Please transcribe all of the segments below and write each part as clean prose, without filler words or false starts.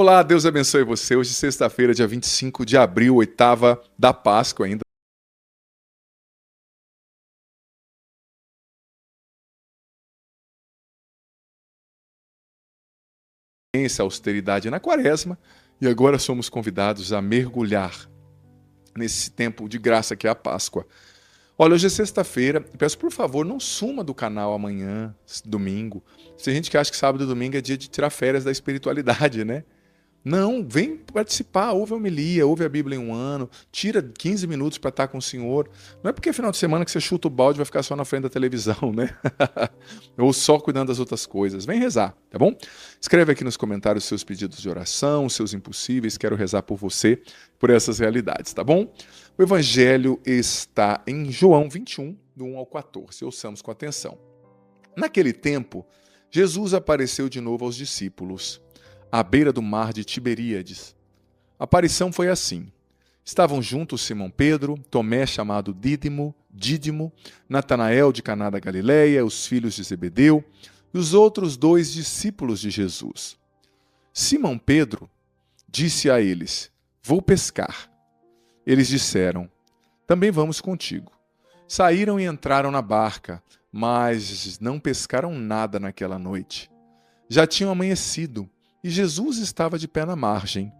Olá, Deus abençoe você. Hoje, sexta-feira, dia 25 de abril, oitava da Páscoa ainda. A austeridade na quaresma e agora somos convidados a mergulhar nesse tempo de graça que é a Páscoa. Olha, hoje é sexta-feira, peço por favor, não suma do canal amanhã, domingo. Tem gente que acha que sábado e domingo é dia de tirar férias da espiritualidade, né? Não, vem participar, ouve a homilia, ouve a Bíblia em um ano, tira 15 minutos para estar com o Senhor. Não é porque é final de semana que você chuta o balde e vai ficar só na frente da televisão, né? Ou só cuidando das outras coisas. Vem rezar, tá bom? Escreve aqui nos comentários seus pedidos de oração, seus impossíveis, quero rezar por você, por essas realidades, tá bom? O Evangelho está em João 21, do 1 ao 14. Ouçamos com atenção. Naquele tempo, Jesus apareceu de novo aos discípulos, à beira do mar de Tiberíades. A aparição foi assim. Estavam juntos Simão Pedro, Tomé chamado Dídimo, Natanael de Caná da Galileia, os filhos de Zebedeu e os outros 2 discípulos de Jesus. Simão Pedro disse a eles: "Vou pescar." Eles disseram: "Também vamos contigo." Saíram e entraram na barca, mas não pescaram nada naquela noite. Já tinha amanhecido e Jesus estava de pé na margem,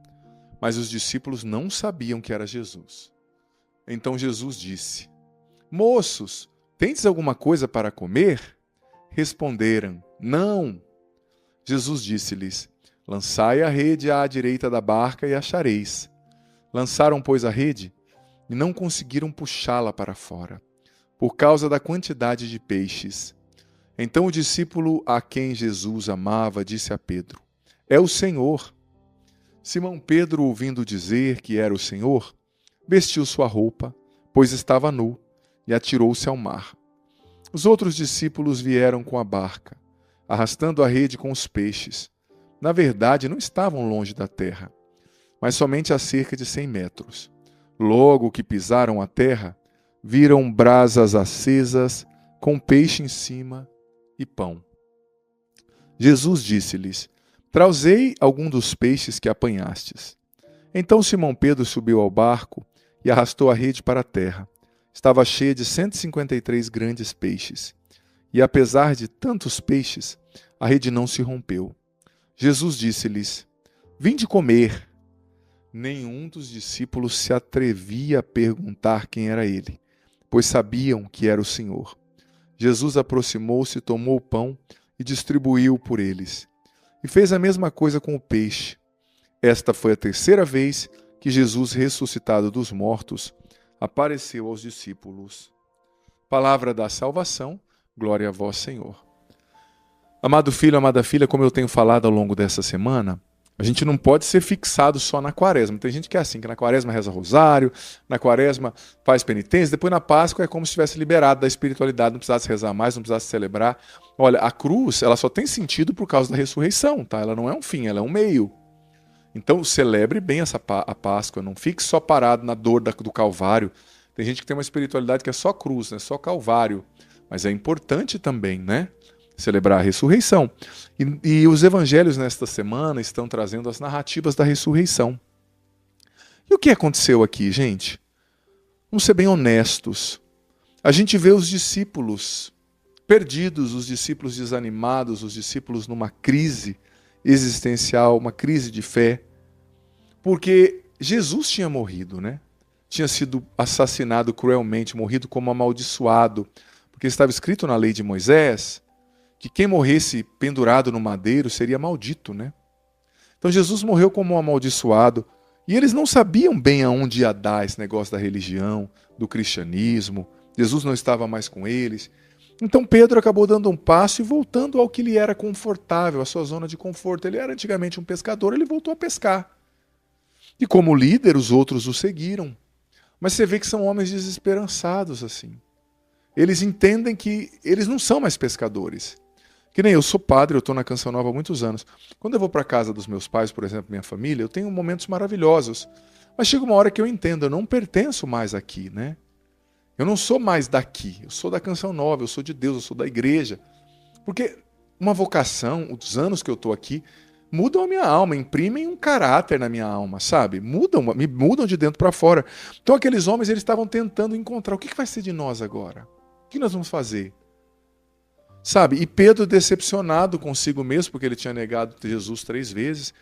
mas os discípulos não sabiam que era Jesus. Então Jesus disse: "Moços, tendes alguma coisa para comer?" Responderam: "Não." Jesus disse-lhes: "Lançai a rede à direita da barca e achareis." Lançaram, pois, a rede e não conseguiram puxá-la para fora, por causa da quantidade de peixes. Então o discípulo a quem Jesus amava disse a Pedro: "É o Senhor." Simão Pedro, ouvindo dizer que era o Senhor, vestiu sua roupa, pois estava nu, e atirou-se ao mar. Os outros discípulos vieram com a barca, arrastando a rede com os peixes. Na verdade, não estavam longe da terra, mas somente a cerca de 100 metros. Logo que pisaram a terra, viram brasas acesas, com peixe em cima e pão. Jesus disse-lhes: "Trazei algum dos peixes que apanhastes." Então Simão Pedro subiu ao barco e arrastou a rede para a terra. Estava cheia de 153 grandes peixes. E apesar de tantos peixes, a rede não se rompeu. Jesus disse-lhes: "Vinde comer." Nenhum dos discípulos se atrevia a perguntar quem era ele, pois sabiam que era o Senhor. Jesus aproximou-se, tomou o pão e distribuiu por eles. E fez a mesma coisa com o peixe. Esta foi a terceira vez que Jesus, ressuscitado dos mortos, apareceu aos discípulos. Palavra da salvação, glória a vós, Senhor. Amado filho, amada filha, como eu tenho falado ao longo dessa semana, a gente não pode ser fixado só na quaresma. Tem gente que é assim, que na quaresma reza rosário, na quaresma faz penitência, depois na Páscoa é como se estivesse liberado da espiritualidade, não precisasse rezar mais, não precisasse celebrar. Olha, a cruz, ela só tem sentido por causa da ressurreição, tá? Ela não é um fim, ela é um meio. Então, celebre bem a Páscoa, não fique só parado na dor do Calvário. Tem gente que tem uma espiritualidade que é só cruz, né? Só Calvário. Mas é importante também, né? Celebrar a ressurreição. E os evangelhos nesta semana estão trazendo as narrativas da ressurreição. E o que aconteceu aqui, gente? Vamos ser bem honestos. A gente vê os discípulos perdidos, os discípulos desanimados, os discípulos numa crise existencial, uma crise de fé, porque Jesus tinha morrido, né? Tinha sido assassinado cruelmente, morrido como amaldiçoado, porque estava escrito na lei de Moisés que quem morresse pendurado no madeiro seria maldito, né? Então Jesus morreu como um amaldiçoado, e eles não sabiam bem aonde ia dar esse negócio da religião, do cristianismo. Jesus não estava mais com eles. Então Pedro acabou dando um passo e voltando ao que lhe era confortável, a sua zona de conforto. Ele era antigamente um pescador, ele voltou a pescar. E como líder, os outros o seguiram. Mas você vê que são homens desesperançados assim. Eles entendem que eles não são mais pescadores. Que nem eu sou padre, eu estou na Canção Nova há muitos anos. Quando eu vou para a casa dos meus pais, por exemplo, minha família, eu tenho momentos maravilhosos. Mas chega uma hora que eu entendo, eu não pertenço mais aqui, né? Eu não sou mais daqui, eu sou da Canção Nova, eu sou de Deus, eu sou da igreja. Porque uma vocação, os anos que eu estou aqui, mudam a minha alma, imprimem um caráter na minha alma, sabe? Me mudam de dentro para fora. Então aqueles homens, eles estavam tentando encontrar o que vai ser de nós agora? O que nós vamos fazer? Sabe? E Pedro decepcionado consigo mesmo, porque ele tinha negado Jesus 3 vezes,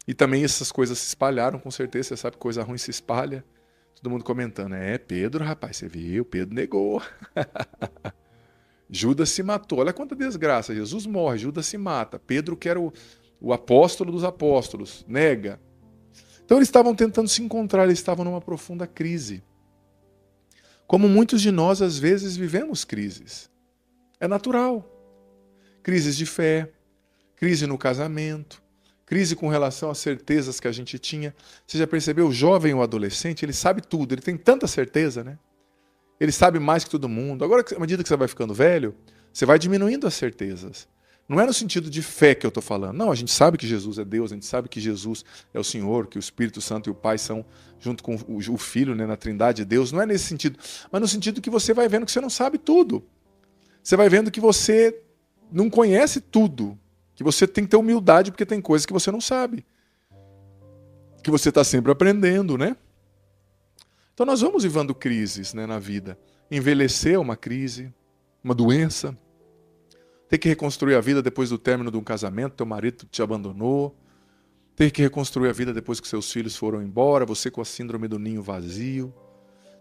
e também essas coisas se espalharam, com certeza, você sabe que coisa ruim se espalha. Todo mundo comentando, Pedro, rapaz, você viu, Pedro negou. Judas se matou, olha quanta desgraça, Jesus morre, Judas se mata, Pedro, que era o apóstolo dos apóstolos, nega. Então eles estavam tentando se encontrar, eles estavam numa profunda crise. Como muitos de nós, às vezes, vivemos crises. É natural. Crises de fé, crise no casamento, crise com relação às certezas que a gente tinha. Você já percebeu, o jovem ou adolescente, ele sabe tudo, ele tem tanta certeza, né? Ele sabe mais que todo mundo. Agora, à medida que você vai ficando velho, você vai diminuindo as certezas. Não é no sentido de fé que eu estou falando. Não, a gente sabe que Jesus é Deus, a gente sabe que Jesus é o Senhor, que o Espírito Santo e o Pai são, junto com o Filho, né, na Trindade de Deus. Não é nesse sentido, mas no sentido que você vai vendo que você não sabe tudo. Você vai vendo que você não conhece tudo, que você tem que ter humildade porque tem coisas que você não sabe, que você está sempre aprendendo, né? Então nós vamos vivendo crises, né, na vida. Envelhecer é uma crise, uma doença. Ter que reconstruir a vida depois do término de um casamento, teu marido te abandonou. Ter que reconstruir a vida depois que seus filhos foram embora, você com a síndrome do ninho vazio.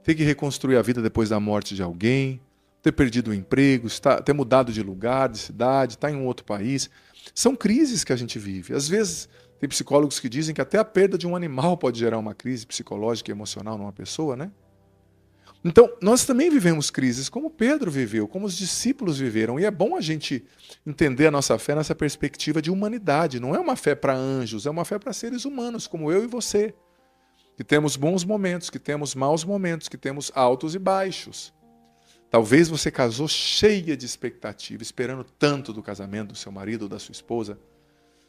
Ter que reconstruir a vida depois da morte de alguém. Ter perdido o emprego, ter mudado de lugar, de cidade, estar em um outro país. São crises que a gente vive. Às vezes, tem psicólogos que dizem que até a perda de um animal pode gerar uma crise psicológica e emocional numa pessoa, né? Então, nós também vivemos crises, como Pedro viveu, como os discípulos viveram. E é bom a gente entender a nossa fé nessa perspectiva de humanidade. Não é uma fé para anjos, é uma fé para seres humanos, como eu e você. Que temos bons momentos, que temos maus momentos, que temos altos e baixos. Talvez você casou cheia de expectativa, esperando tanto do casamento do seu marido ou da sua esposa.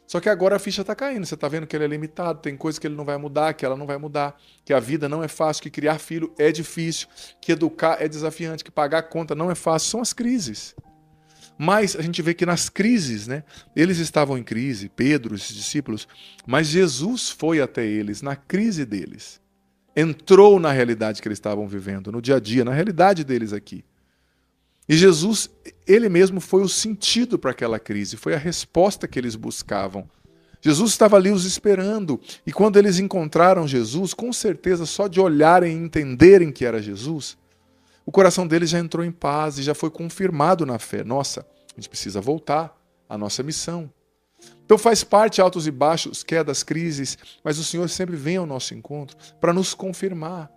Só que agora a ficha está caindo, você está vendo que ele é limitado, tem coisas que ele não vai mudar, que ela não vai mudar, que a vida não é fácil, que criar filho é difícil, que educar é desafiante, que pagar a conta não é fácil, são as crises. Mas a gente vê que nas crises, né, eles estavam em crise, Pedro, os discípulos, mas Jesus foi até eles, na crise deles. Entrou na realidade que eles estavam vivendo, no dia a dia, na realidade deles aqui. E Jesus, ele mesmo foi o sentido para aquela crise, foi a resposta que eles buscavam. Jesus estava ali os esperando, e quando eles encontraram Jesus, com certeza só de olharem e entenderem que era Jesus, o coração deles já entrou em paz e já foi confirmado na fé. Nossa, a gente precisa voltar à nossa missão. Então faz parte altos e baixos, quedas, crises, mas o Senhor sempre vem ao nosso encontro para nos confirmar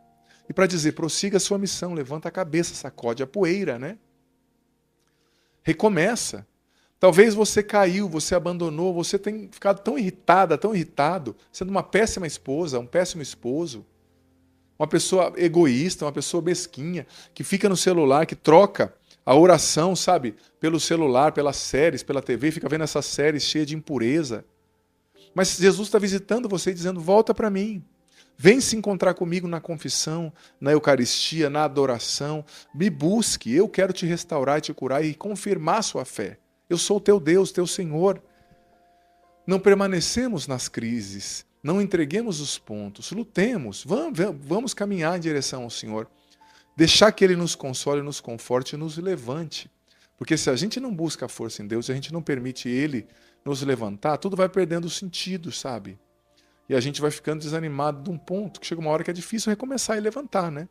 e para dizer, prossiga a sua missão, levanta a cabeça, sacode a poeira, né? Recomeça. Talvez você caiu, você abandonou, você tem ficado tão irritada, tão irritado, sendo uma péssima esposa, um péssimo esposo, uma pessoa egoísta, uma pessoa mesquinha, que fica no celular, que troca a oração, sabe, pelo celular, pelas séries, pela TV, fica vendo essas séries cheias de impureza. Mas Jesus está visitando você e dizendo, volta para mim. Vem se encontrar comigo na confissão, na Eucaristia, na adoração. Me busque, eu quero te restaurar e te curar e confirmar sua fé. Eu sou o teu Deus, teu Senhor. Não permanecemos nas crises, não entreguemos os pontos, lutemos, vamos caminhar em direção ao Senhor. Deixar que Ele nos console, nos conforte e nos levante. Porque se a gente não busca a força em Deus, se a gente não permite Ele nos levantar, tudo vai perdendo sentido, sabe? E a gente vai ficando desanimado de um ponto que chega uma hora que é difícil recomeçar e levantar, né?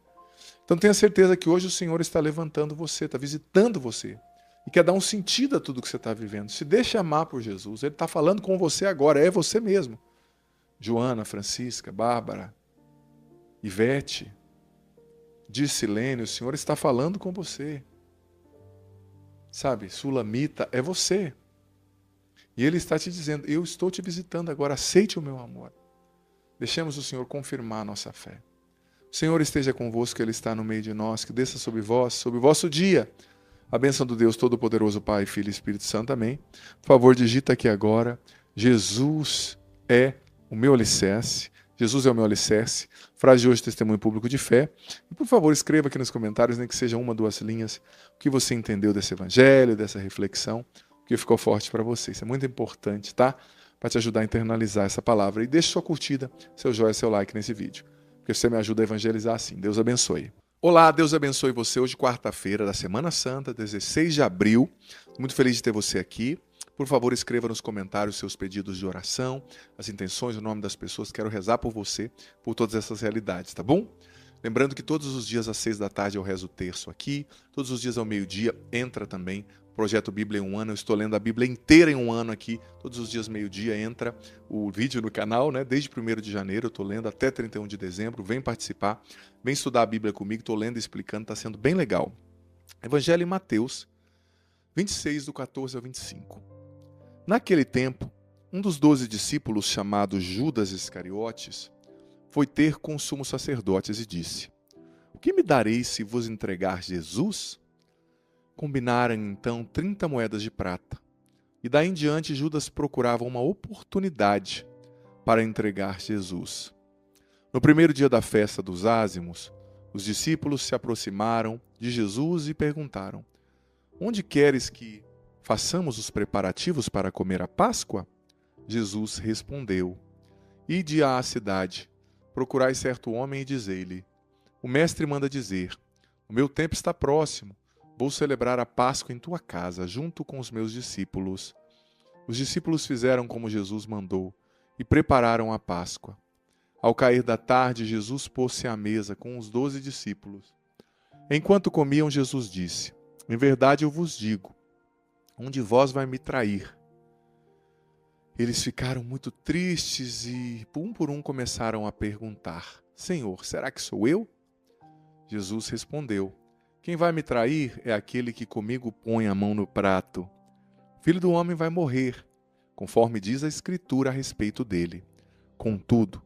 Então tenha certeza que hoje o Senhor está levantando você, está visitando você. E quer dar um sentido a tudo que você está vivendo. Se deixe amar por Jesus. Ele está falando com você agora, é você mesmo. Joana, Francisca, Bárbara, Ivete, Dircilene, o Senhor está falando com você. Sabe, Sulamita, é você. E Ele está te dizendo, eu estou te visitando agora, aceite o meu amor. Deixemos o Senhor confirmar a nossa fé. O Senhor esteja convosco, Ele está no meio de nós, que desça sobre vós, sobre o vosso dia, a bênção do Deus Todo-Poderoso, Pai, Filho e Espírito Santo. Amém. Por favor, digita aqui agora, Jesus é o meu alicerce. Jesus é o meu alicerce. Frase de hoje, testemunho público de fé. E, por favor, escreva aqui nos comentários, nem que seja uma, 2 linhas, o que você entendeu desse evangelho, dessa reflexão, o que ficou forte para você. Isso é muito importante, tá? para te ajudar a internalizar essa palavra. E deixe sua curtida, seu joinha, seu like nesse vídeo, porque você me ajuda a evangelizar assim. Deus abençoe. Olá, Deus abençoe você. Hoje, quarta-feira da Semana Santa, 16 de abril. Muito feliz de ter você aqui. Por favor, escreva nos comentários seus pedidos de oração, as intenções, o nome das pessoas. Quero rezar por você, por todas essas realidades, tá bom? Lembrando que todos os dias às 6 da tarde eu rezo o terço aqui. Todos os dias ao meio-dia entra também o Projeto Bíblia em um ano. Eu estou lendo a Bíblia inteira em um ano aqui. Todos os dias meio-dia entra o vídeo no canal, né? Desde 1º de janeiro eu estou lendo até 31 de dezembro. Vem participar, vem estudar a Bíblia comigo. Estou lendo e explicando, está sendo bem legal. Evangelho em Mateus 26, do 14 ao 25. Naquele tempo, um dos 12 discípulos, chamado Judas Iscariotes, foi ter com os sumos sacerdotes e disse: "O que me dareis se vos entregar Jesus?" Combinaram então 30 moedas de prata. E daí em diante Judas procurava uma oportunidade para entregar Jesus. No primeiro dia da festa dos ázimos, os discípulos se aproximaram de Jesus e perguntaram: "Onde queres que façamos os preparativos para comer a Páscoa?" Jesus respondeu: "Ide à cidade, procurai certo homem e dizei-lhe: o mestre manda dizer: o meu tempo está próximo, vou celebrar a Páscoa em tua casa, junto com os meus discípulos." Os discípulos fizeram como Jesus mandou e prepararam a Páscoa. Ao cair da tarde, Jesus pôs-se à mesa com os 12 discípulos. Enquanto comiam, Jesus disse: "Em verdade eu vos digo, um de vós vai me trair." Eles ficaram muito tristes e, um por um, começaram a perguntar: "Senhor, será que sou eu?" Jesus respondeu: "Quem vai me trair é aquele que comigo põe a mão no prato. O Filho do Homem vai morrer, conforme diz a Escritura a respeito dele. Contudo,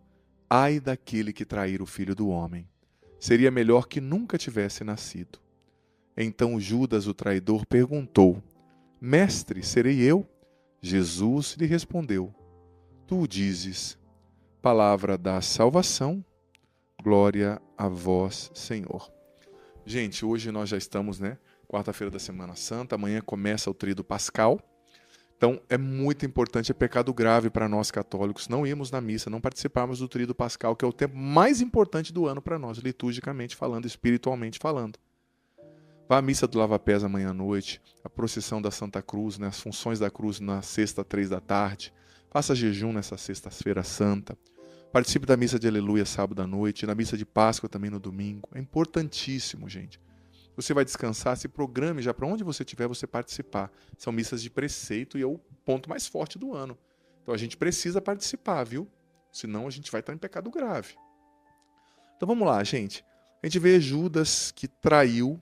ai daquele que trair o Filho do Homem. Seria melhor que nunca tivesse nascido." Então Judas, o traidor, perguntou: "Mestre, serei eu?" Jesus lhe respondeu: "Tu o dizes." Palavra da salvação. Glória a vós, Senhor. Gente, hoje nós já estamos, quarta-feira da Semana Santa. Amanhã começa o Tríduo Pascal. Então, é muito importante, é pecado grave para nós católicos não irmos na missa, não participarmos do Tríduo Pascal, que é o tempo mais importante do ano para nós, liturgicamente falando, espiritualmente falando. Vá à missa do Lava-Pés amanhã à noite, a procissão da Santa Cruz, as funções da cruz na sexta, 3 da tarde. Faça jejum nessa sexta-feira santa. Participe da missa de Aleluia sábado à noite, na missa de Páscoa também no domingo. É importantíssimo, gente. Você vai descansar, se programe já para onde você estiver você participar. São missas de preceito e é o ponto mais forte do ano. Então a gente precisa participar, viu? Senão a gente vai estar em pecado grave. Então vamos lá, gente. A gente vê Judas que traiu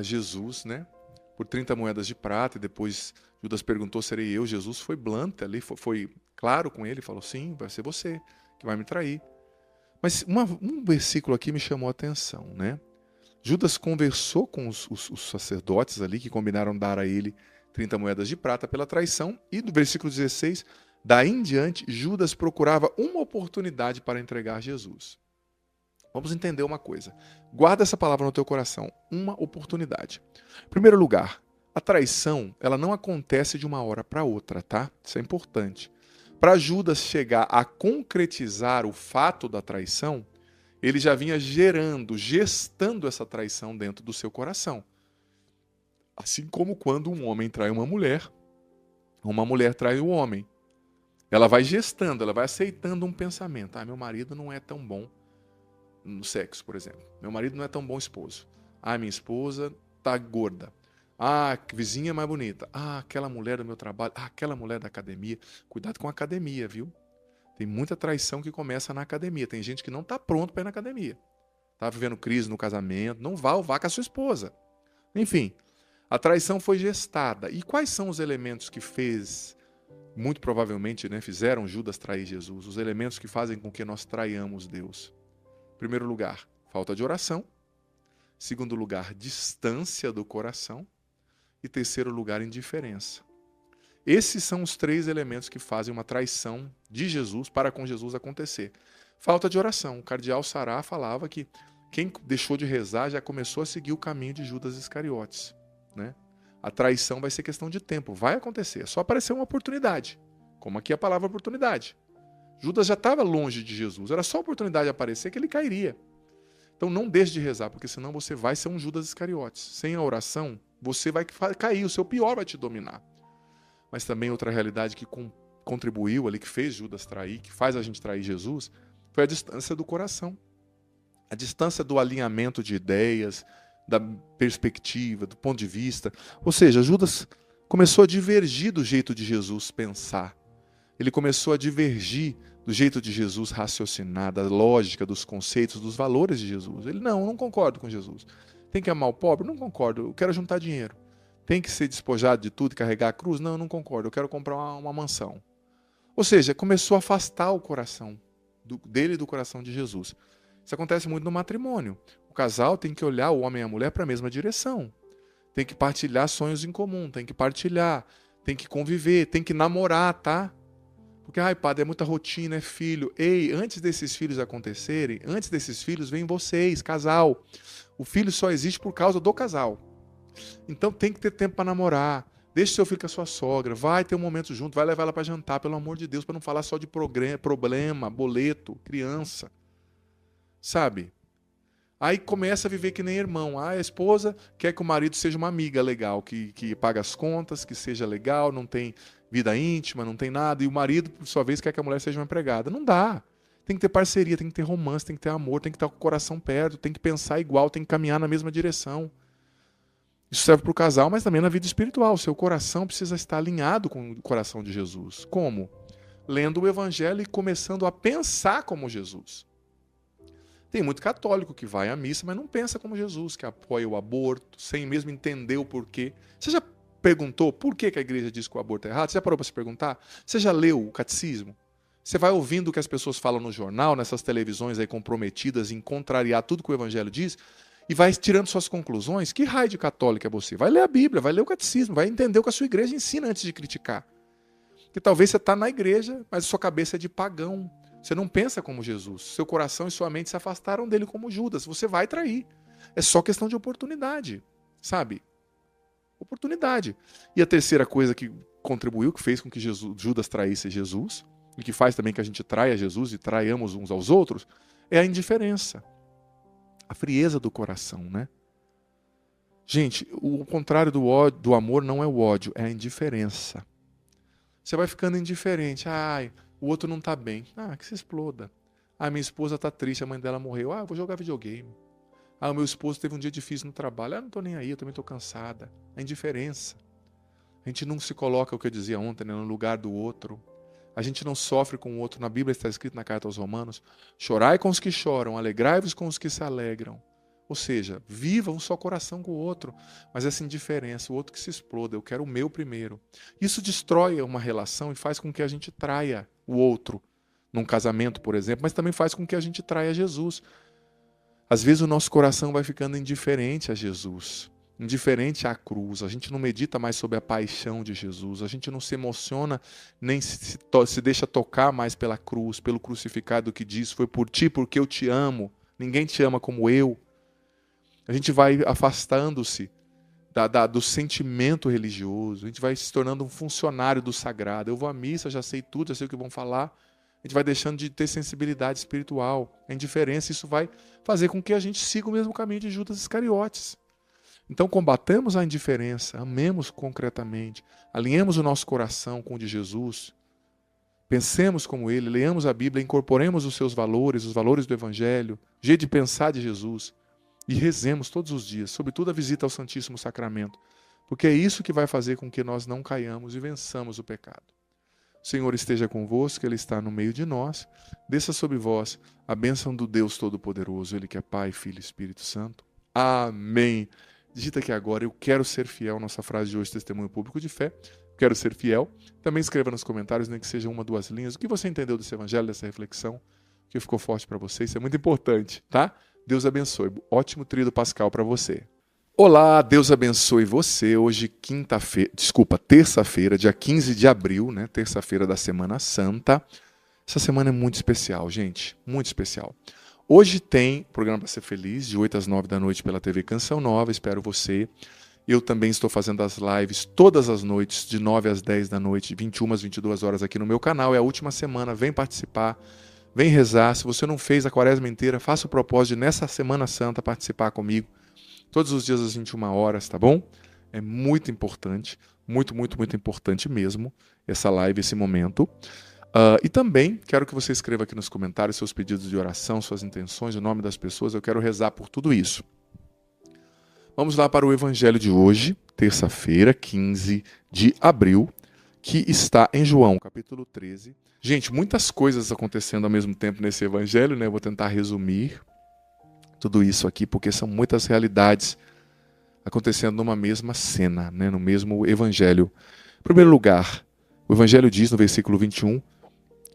Jesus, por 30 moedas de prata, e depois Judas perguntou: "Serei eu?" Jesus foi blunt ali, foi claro com ele, falou: "Sim, vai ser você que vai me trair." Mas um versículo aqui me chamou a atenção, Judas conversou com os sacerdotes ali, que combinaram dar a ele 30 moedas de prata pela traição, e do versículo 16, daí em diante, Judas procurava uma oportunidade para entregar Jesus. Vamos entender uma coisa. Guarda essa palavra no teu coração. Uma oportunidade. Em primeiro lugar, a traição, ela não acontece de uma hora para outra, tá? Isso é importante. Para Judas chegar a concretizar o fato da traição, ele já vinha gestando essa traição dentro do seu coração. Assim como quando um homem trai uma mulher trai o homem. Ela vai gestando, ela vai aceitando um pensamento. Meu marido não é tão bom no sexo, por exemplo. Meu marido não é tão bom esposo. Minha esposa tá gorda. Que vizinha mais bonita. Aquela mulher do meu trabalho. Aquela mulher da academia. Cuidado com a academia, viu? Tem muita traição que começa na academia. Tem gente que não tá pronto para ir na academia. Tá vivendo crise no casamento. Não vá com a sua esposa. Enfim, a traição foi gestada. E quais são os elementos que muito provavelmente, fizeram Judas trair Jesus? Os elementos que fazem com que nós traiamos Deus. Primeiro lugar, falta de oração. Segundo lugar, distância do coração. E terceiro lugar, indiferença. Esses são os 3 elementos que fazem uma traição de Jesus para com Jesus acontecer. Falta de oração. O cardeal Sará falava que quem deixou de rezar já começou a seguir o caminho de Judas Iscariotes. A traição vai ser questão de tempo. Vai acontecer. É só aparecer uma oportunidade. como aqui a palavra oportunidade. Judas já estava longe de Jesus, era só a oportunidade de aparecer que ele cairia. Então não deixe de rezar, porque senão você vai ser um Judas Iscariotes. Sem a oração, você vai cair, o seu pior vai te dominar. Mas também outra realidade que contribuiu ali, que fez Judas trair, que faz a gente trair Jesus, foi a distância do coração. A distância do alinhamento de ideias, da perspectiva, do ponto de vista. Ou seja, Judas começou a divergir do jeito de Jesus pensar. Ele começou a divergir do jeito de Jesus raciocinar, da lógica, dos conceitos, dos valores de Jesus. Ele, não concordo com Jesus. Tem que amar o pobre? Não concordo, eu quero juntar dinheiro. Tem que ser despojado de tudo e carregar a cruz? Não concordo, eu quero comprar uma mansão. Ou seja, começou a afastar o coração dele do coração de Jesus. Isso acontece muito no matrimônio. O casal tem que olhar o homem e a mulher para a mesma direção. Tem que partilhar sonhos em comum, tem que partilhar, tem que conviver, tem que namorar, tá? Porque, padre, é muita rotina, é filho. Ei, antes desses filhos acontecerem, antes desses filhos vem vocês, casal. O filho só existe por causa do casal. Então tem que ter tempo para namorar. Deixe seu filho com a sua sogra. Vai ter um momento junto, vai levar ela para jantar, pelo amor de Deus, para não falar só de problema, boleto, criança. Sabe? Aí começa a viver que nem irmão. A esposa quer que o marido seja uma amiga legal, que paga as contas, que seja legal, não tem vida íntima, não tem nada. E o marido, por sua vez, quer que a mulher seja uma empregada. Não dá. Tem que ter parceria, tem que ter romance, tem que ter amor, tem que estar com o coração perto, tem que pensar igual, tem que caminhar na mesma direção. Isso serve para o casal, mas também na vida espiritual. O seu coração precisa estar alinhado com o coração de Jesus. Como? Lendo o Evangelho e começando a pensar como Jesus. Tem muito católico que vai à missa, mas não pensa como Jesus, que apoia o aborto, sem mesmo entender o porquê. Você já perguntou por que a igreja diz que o aborto é errado? Você já parou para se perguntar? Você já leu o catecismo? Você vai ouvindo o que as pessoas falam no jornal, nessas televisões aí comprometidas em contrariar tudo que o Evangelho diz, e vai tirando suas conclusões? Que raio de católico é você? Vai ler a Bíblia, vai ler o catecismo, vai entender o que a sua igreja ensina antes de criticar. Porque talvez você está na igreja, mas a sua cabeça é de pagão. Você não pensa como Jesus. Seu coração e sua mente se afastaram dele como Judas. Você vai trair. É só questão de oportunidade, sabe? Oportunidade. E a terceira coisa que contribuiu, que fez com que Judas traísse Jesus, e que faz também que a gente traia Jesus e traiamos uns aos outros, é a indiferença. A frieza do coração, né? Gente, o contrário do ódio, do amor não é o ódio, é a indiferença. Você vai ficando indiferente. O outro não está bem. Que se exploda. Minha esposa está triste, a mãe dela morreu. Eu vou jogar videogame. O meu esposo teve um dia difícil no trabalho. Não estou nem aí, eu também estou cansada. A indiferença. A gente não se coloca, o que eu dizia ontem, no lugar do outro. A gente não sofre com o outro. Na Bíblia está escrito na carta aos Romanos: chorai com os que choram, alegrai-vos com os que se alegram. Ou seja, viva um só coração com o outro. Mas essa indiferença, o outro que se exploda, eu quero o meu primeiro. Isso destrói uma relação e faz com que a gente traia o outro. Num casamento, por exemplo, mas também faz com que a gente traia Jesus. Às vezes o nosso coração vai ficando indiferente a Jesus, indiferente à cruz. A gente não medita mais sobre a paixão de Jesus. A gente não se emociona, nem se deixa tocar mais pela cruz, pelo crucificado que diz: foi por ti, porque eu te amo. Ninguém te ama como eu. A gente vai afastando-se do sentimento religioso. A gente vai se tornando um funcionário do sagrado. Eu vou à missa, já sei tudo, já sei o que vão falar. A gente vai deixando de ter sensibilidade espiritual. A indiferença, isso vai fazer com que a gente siga o mesmo caminho de Judas Iscariotes. Então combatamos a indiferença, amemos concretamente, alinhemos o nosso coração com o de Jesus, pensemos como ele, leamos a Bíblia, incorporemos os seus valores, os valores do Evangelho, o jeito de pensar de Jesus, e rezemos todos os dias, sobretudo a visita ao Santíssimo Sacramento, porque é isso que vai fazer com que nós não caiamos e vençamos o pecado. O Senhor esteja convosco, Ele está no meio de nós. Desça sobre vós a bênção do Deus Todo-Poderoso, Ele que é Pai, Filho e Espírito Santo. Amém. Digita aqui agora: eu quero ser fiel. Nossa frase de hoje, testemunho público de fé. Quero ser fiel. Também escreva nos comentários, nem que seja uma, duas linhas, o que você entendeu desse evangelho, dessa reflexão, o que ficou forte para você. Isso é muito importante, tá? Deus abençoe. Ótimo tríduo pascal para você. Olá, Deus abençoe você. Hoje, terça-feira, dia 15 de abril, né? Terça-feira da Semana Santa. Essa semana é muito especial, gente. Muito especial. Hoje tem programa para ser feliz, de 8 às 9 da noite pela TV Canção Nova. Espero você. Eu também estou fazendo as lives todas as noites, de 9 às 10 da noite, 21 às 22 horas aqui no meu canal. É a última semana, vem participar, vem rezar. Se você não fez a quaresma inteira, faça o propósito de, nessa Semana Santa, participar comigo. Todos os dias às 21 horas, tá bom? É muito importante, muito, muito, muito importante mesmo, essa live, esse momento. E também quero que você escreva aqui nos comentários seus pedidos de oração, suas intenções, o nome das pessoas. Eu quero rezar por tudo isso. Vamos lá para o Evangelho de hoje, terça-feira, 15 de abril, que está em João, capítulo 13. Gente, muitas coisas acontecendo ao mesmo tempo nesse Evangelho, né? Eu vou tentar resumir tudo isso aqui, porque são muitas realidades acontecendo numa mesma cena, né? No mesmo Evangelho. Em primeiro lugar, o Evangelho diz no versículo 21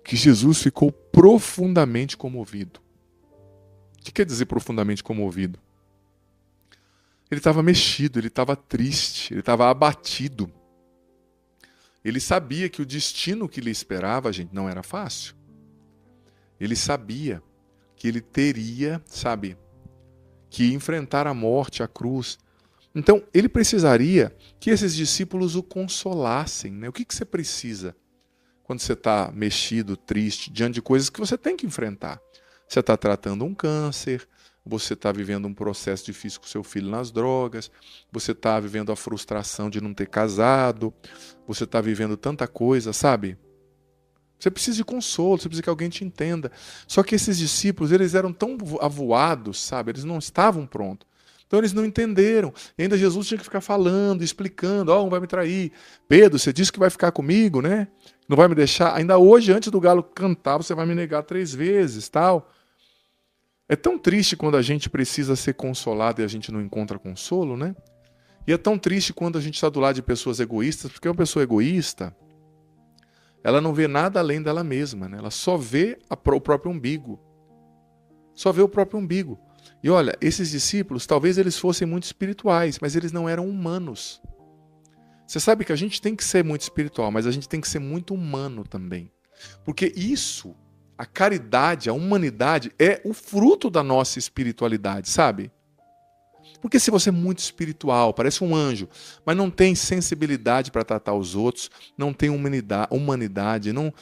que Jesus ficou profundamente comovido. O que quer dizer profundamente comovido? Ele estava mexido, ele estava triste, ele estava abatido. Ele sabia que o destino que lhe esperava, gente, não era fácil. Ele sabia que ele teria, que enfrentar a morte, a cruz. Então, ele precisaria que esses discípulos o consolassem, né? O que você precisa quando você está mexido, triste, diante de coisas que você tem que enfrentar? Você está tratando um câncer, você está vivendo um processo difícil com seu filho nas drogas, você está vivendo a frustração de não ter casado, você está vivendo tanta coisa, sabe? Você precisa de consolo, você precisa que alguém te entenda. Só que esses discípulos, eles eram tão avoados, sabe? Eles não estavam prontos. Então eles não entenderam. E ainda Jesus tinha que ficar falando, explicando, não vai me trair. Pedro, você disse que vai ficar comigo, né? Não vai me deixar. Ainda hoje, antes do galo cantar, você vai me negar 3 vezes, tal. É tão triste quando a gente precisa ser consolado e a gente não encontra consolo, né? E é tão triste quando a gente está do lado de pessoas egoístas, porque uma pessoa egoísta, ela não vê nada além dela mesma, né? Ela só vê o próprio umbigo. Só vê o próprio umbigo. E olha, esses discípulos, talvez eles fossem muito espirituais, mas eles não eram humanos. Você sabe que a gente tem que ser muito espiritual, mas a gente tem que ser muito humano também. Porque isso, a caridade, a humanidade, é o fruto da nossa espiritualidade, sabe? Porque se você é muito espiritual, parece um anjo, mas não tem sensibilidade para tratar os outros, não tem humanidade, não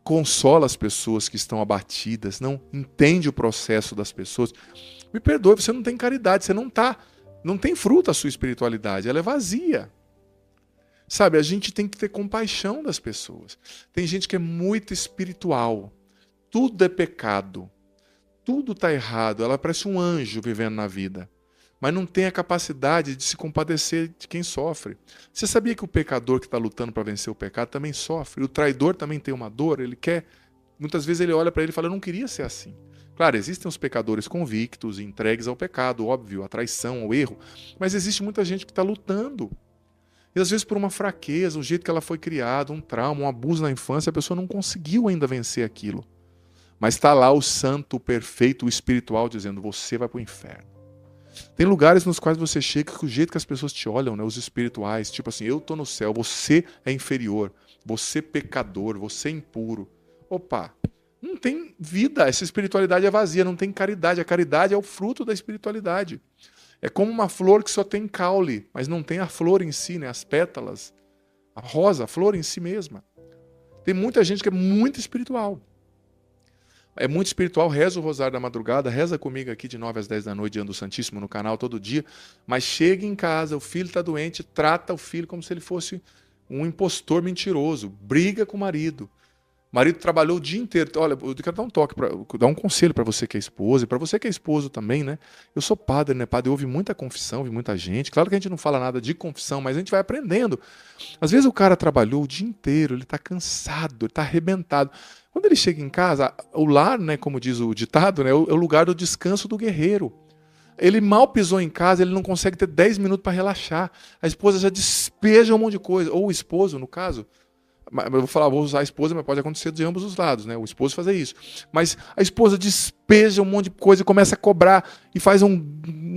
consola as pessoas que estão abatidas, não entende o processo das pessoas, me perdoe, você não tem caridade, você não tem fruto a sua espiritualidade, ela é vazia. Sabe, a gente tem que ter compaixão das pessoas. Tem gente que é muito espiritual, tudo é pecado, tudo está errado, ela parece um anjo vivendo na vida, mas não tem a capacidade de se compadecer de quem sofre. Você sabia que o pecador que está lutando para vencer o pecado também sofre? O traidor também tem uma dor, ele quer... Muitas vezes ele olha para ele e fala, eu não queria ser assim. Claro, existem os pecadores convictos, entregues ao pecado, óbvio, à traição, ao erro, mas existe muita gente que está lutando. E às vezes por uma fraqueza, o jeito que ela foi criada, um trauma, um abuso na infância, a pessoa não conseguiu ainda vencer aquilo. Mas está lá o santo, o perfeito, o espiritual dizendo, você vai para o inferno. Tem lugares nos quais você chega que o jeito que as pessoas te olham, né, os espirituais, tipo assim, eu estou no céu, você é inferior, você pecador, você impuro. Opa, não tem vida, essa espiritualidade é vazia, não tem caridade. A caridade é o fruto da espiritualidade. É como uma flor que só tem caule, mas não tem a flor em si, né, as pétalas, a rosa, a flor em si mesma. Tem muita gente que é muito espiritual. É muito espiritual, reza o Rosário da Madrugada, reza comigo aqui de 9 às 10 da noite, diante do Santíssimo, no canal, todo dia, mas chega em casa, o filho está doente, trata o filho como se ele fosse um impostor mentiroso, briga com o marido. O marido trabalhou o dia inteiro. Olha, eu quero dar um toque, dar um conselho para você que é esposa, e para você que é esposo também, né? Eu sou padre, né? Padre, ouve muita confissão, ouve muita gente. Claro que a gente não fala nada de confissão, mas a gente vai aprendendo. Às vezes o cara trabalhou o dia inteiro, ele está cansado, ele está arrebentado. Quando ele chega em casa, o lar, né, como diz o ditado, né, é o lugar do descanso do guerreiro. Ele mal pisou em casa, ele não consegue ter 10 minutos para relaxar. A esposa já despeja um monte de coisa, ou o esposo, no caso. Eu vou usar a esposa, mas pode acontecer de ambos os lados, né? O esposo fazer isso. Mas a esposa despeja um monte de coisa e começa a cobrar e faz um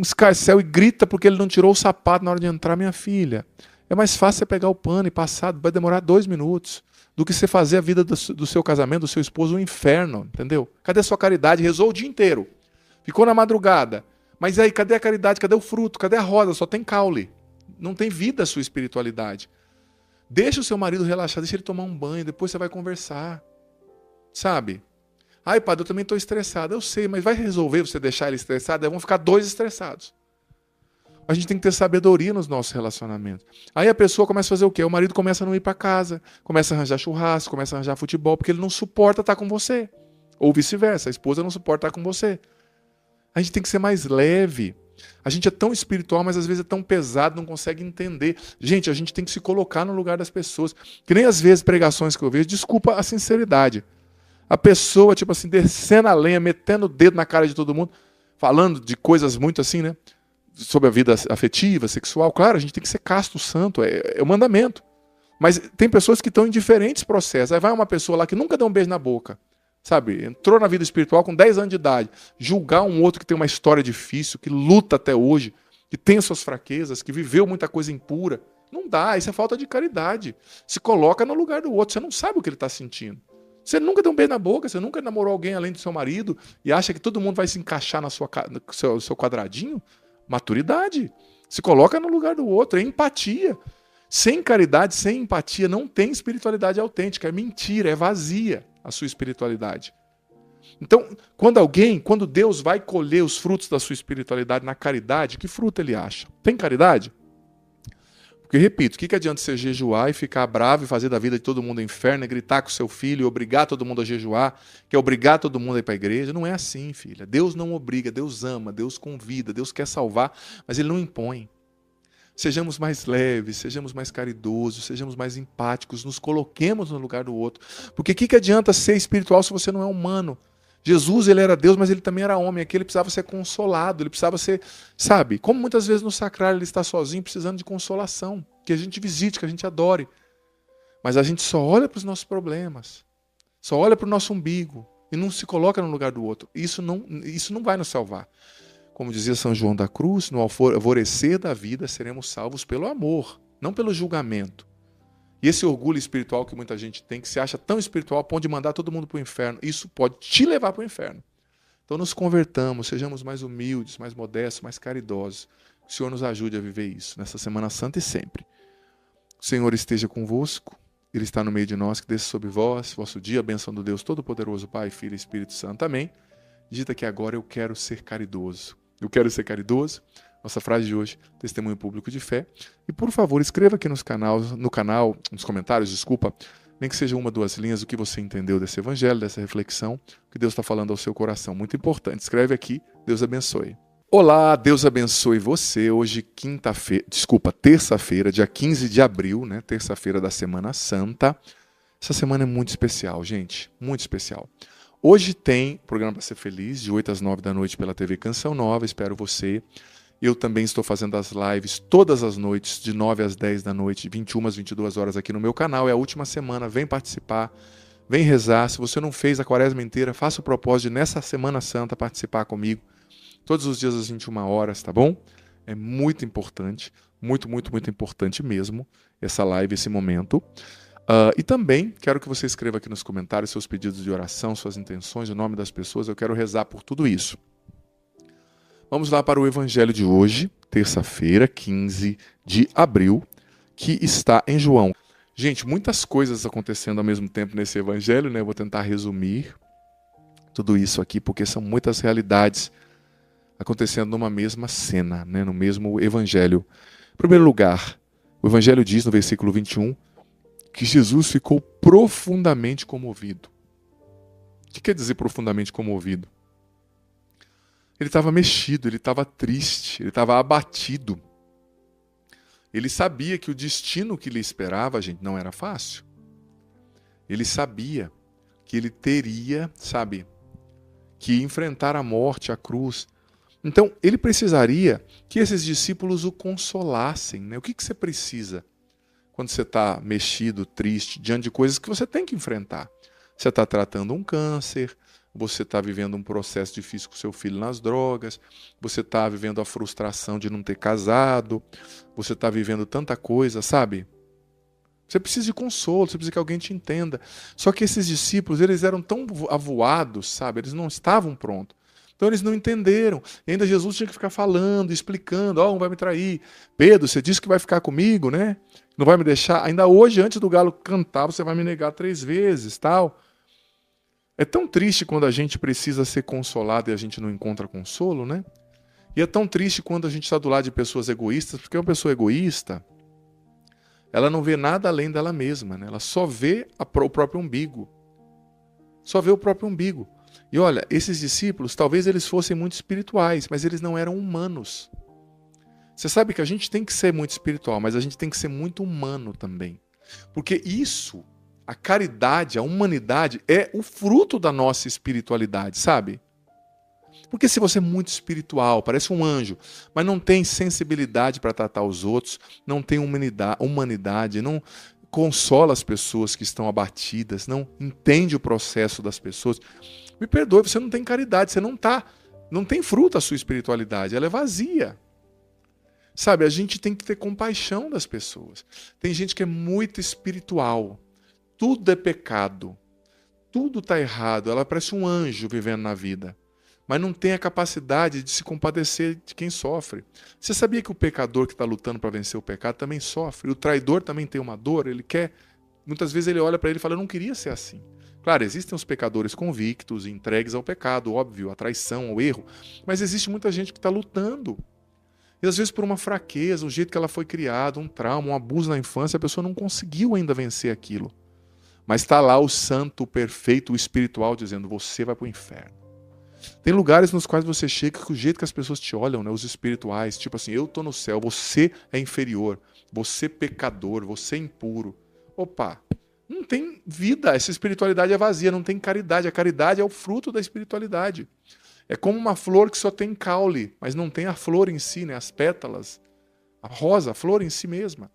escarcéu e grita porque ele não tirou o sapato na hora de entrar, minha filha. É mais fácil você pegar o pano e passar, vai demorar 2 minutos, do que você fazer a vida do seu casamento, do seu esposo, um inferno, entendeu? Cadê a sua caridade? Rezou o dia inteiro. Ficou na madrugada. Mas aí, cadê a caridade? Cadê o fruto? Cadê a rosa? Só tem caule. Não tem vida a sua espiritualidade. Deixa o seu marido relaxar, deixa ele tomar um banho, depois você vai conversar. Sabe? Ai, padre, eu também estou estressado. Eu sei, mas vai resolver você deixar ele estressado? Aí vão ficar dois estressados. A gente tem que ter sabedoria nos nossos relacionamentos. Aí a pessoa começa a fazer o quê? O marido começa a não ir para casa, começa a arranjar churrasco, começa a arranjar futebol, porque ele não suporta estar com você. Ou vice-versa, a esposa não suporta estar com você. A gente tem que ser mais leve. A gente é tão espiritual, mas às vezes é tão pesado, não consegue entender. Gente, a gente tem que se colocar no lugar das pessoas. Que nem às vezes pregações que eu vejo, desculpa a sinceridade. A pessoa, tipo assim, descendo a lenha, metendo o dedo na cara de todo mundo, falando de coisas muito assim, né? Sobre a vida afetiva, sexual. Claro, a gente tem que ser casto, santo, é o mandamento. Mas tem pessoas que estão em diferentes processos. Aí vai uma pessoa lá que nunca deu um beijo na boca, sabe? Entrou na vida espiritual com 10 anos de idade. Julgar um outro que tem uma história difícil, que luta até hoje, que tem as suas fraquezas, que viveu muita coisa impura. Não dá, isso é falta de caridade. Se coloca no lugar do outro, você não sabe o que ele está sentindo. Você nunca deu um beijo na boca, você nunca namorou alguém além do seu marido e acha que todo mundo vai se encaixar no seu quadradinho? Maturidade. Se coloca no lugar do outro, é empatia. Sem caridade, sem empatia, não tem espiritualidade autêntica. É mentira, é vazia a sua espiritualidade. Então, quando Deus vai colher os frutos da sua espiritualidade na caridade, que fruto ele acha? Tem caridade? Porque, repito, o que adianta você jejuar e ficar bravo e fazer da vida de todo mundo um inferno, e gritar com seu filho e obrigar todo mundo a jejuar, que é obrigar todo mundo a ir para a igreja? Não é assim, filha. Deus não obriga, Deus ama, Deus convida, Deus quer salvar, mas Ele não impõe. Sejamos mais leves, sejamos mais caridosos, sejamos mais empáticos, nos coloquemos no lugar do outro. Porque o que adianta ser espiritual se você não é humano? Jesus, ele era Deus, mas ele também era homem. Aqui ele precisava ser consolado, ele precisava ser, sabe? Como muitas vezes no sacrário ele está sozinho, precisando de consolação. Que a gente visite, que a gente adore. Mas a gente só olha para os nossos problemas, só olha para o nosso umbigo e não se coloca no lugar do outro. Isso não vai nos salvar. Como dizia São João da Cruz, no alvorecer da vida seremos salvos pelo amor, não pelo julgamento. E esse orgulho espiritual que muita gente tem, que se acha tão espiritual a ponto de mandar todo mundo para o inferno, isso pode te levar para o inferno. Então nos convertamos, sejamos mais humildes, mais modestos, mais caridosos. Que o Senhor nos ajude a viver isso, nessa Semana Santa e sempre. O Senhor esteja convosco, Ele está no meio de nós, que desça sobre vós, vosso dia, a bênção do Deus Todo-Poderoso, Pai, Filho e Espírito Santo. Amém. Digita aqui agora, eu quero ser caridoso. Eu quero ser caridoso. Nossa frase de hoje, testemunho público de fé. E por favor, escreva aqui nos comentários, nem que seja uma, duas linhas, o que você entendeu desse evangelho, dessa reflexão, o que Deus está falando ao seu coração. Muito importante. Escreve aqui, Deus abençoe. Olá, Deus abençoe você. Hoje, terça-feira, dia 15 de abril, né? Terça-feira da Semana Santa. Essa semana é muito especial, gente, muito especial. Hoje tem programa para ser feliz, de 8 às 9 da noite pela TV Canção Nova, espero você. Eu também estou fazendo as lives todas as noites, de 9 às 10 da noite, 21 às 22 horas aqui no meu canal. É a última semana, vem participar, vem rezar. Se você não fez a quaresma inteira, faça o propósito de, nessa Semana Santa, participar comigo. Todos os dias às 21 horas, tá bom? É muito importante, muito, muito, muito importante mesmo, essa live, esse momento. E também quero que você escreva aqui nos comentários seus pedidos de oração, suas intenções, o nome das pessoas. Eu quero rezar por tudo isso. Vamos lá para o evangelho de hoje, terça-feira, 15 de abril, que está em João. Gente, muitas coisas acontecendo ao mesmo tempo nesse evangelho, né? Eu vou tentar resumir tudo isso aqui, porque são muitas realidades acontecendo numa mesma cena, né? No mesmo evangelho. Em primeiro lugar, o evangelho diz no versículo 21 que Jesus ficou profundamente comovido. O que quer dizer profundamente comovido? Ele estava mexido, ele estava triste, ele estava abatido. Ele sabia que o destino que lhe esperava, gente, não era fácil. Ele sabia que ele teria, que enfrentar a morte, a cruz. Então, ele precisaria que esses discípulos o consolassem, né? O que você precisa quando você está mexido, triste, diante de coisas que você tem que enfrentar? Você está tratando um câncer, você está vivendo um processo difícil com seu filho nas drogas, você está vivendo a frustração de não ter casado, você está vivendo tanta coisa, sabe? Você precisa de consolo, você precisa que alguém te entenda. Só que esses discípulos, eles eram tão avoados, sabe? Eles não estavam prontos. Então eles não entenderam. E ainda Jesus tinha que ficar falando, explicando, um vai me trair. Pedro, você disse que vai ficar comigo, né? Não vai me deixar. Ainda hoje, antes do galo cantar, você vai me negar 3 vezes, tal. É tão triste quando a gente precisa ser consolado e a gente não encontra consolo, né? E é tão triste quando a gente está do lado de pessoas egoístas, porque uma pessoa egoísta, ela não vê nada além dela mesma, né? Ela só vê o próprio umbigo. Só vê o próprio umbigo. E olha, esses discípulos, talvez eles fossem muito espirituais, mas eles não eram humanos. Você sabe que a gente tem que ser muito espiritual, mas a gente tem que ser muito humano também. Porque isso, a caridade, a humanidade, é o fruto da nossa espiritualidade, sabe? Porque se você é muito espiritual, parece um anjo, mas não tem sensibilidade para tratar os outros, não tem humanidade, não consola as pessoas que estão abatidas, não entende o processo das pessoas, me perdoe, você não tem caridade, você não tem fruto a sua espiritualidade, ela é vazia. Sabe, a gente tem que ter compaixão das pessoas. Tem gente que é muito espiritual, tudo é pecado, tudo está errado, ela parece um anjo vivendo na vida, mas não tem a capacidade de se compadecer de quem sofre. Você sabia que o pecador que está lutando para vencer o pecado também sofre? O traidor também tem uma dor, ele quer... Muitas vezes ele olha para ele e fala, eu não queria ser assim. Claro, existem os pecadores convictos, entregues ao pecado, óbvio, à traição, ao erro, mas existe muita gente que está lutando. E às vezes por uma fraqueza, o jeito que ela foi criada, um trauma, um abuso na infância, a pessoa não conseguiu ainda vencer aquilo. Mas está lá o santo, o perfeito, o espiritual dizendo, você vai para o inferno. Tem lugares nos quais você chega que o jeito que as pessoas te olham, né, os espirituais, tipo assim, eu estou no céu, você é inferior, você é pecador, você é impuro. Opa, não tem vida, essa espiritualidade é vazia, não tem caridade. A caridade é o fruto da espiritualidade. É como uma flor que só tem caule, mas não tem a flor em si, né, as pétalas, a rosa, a flor em si mesma.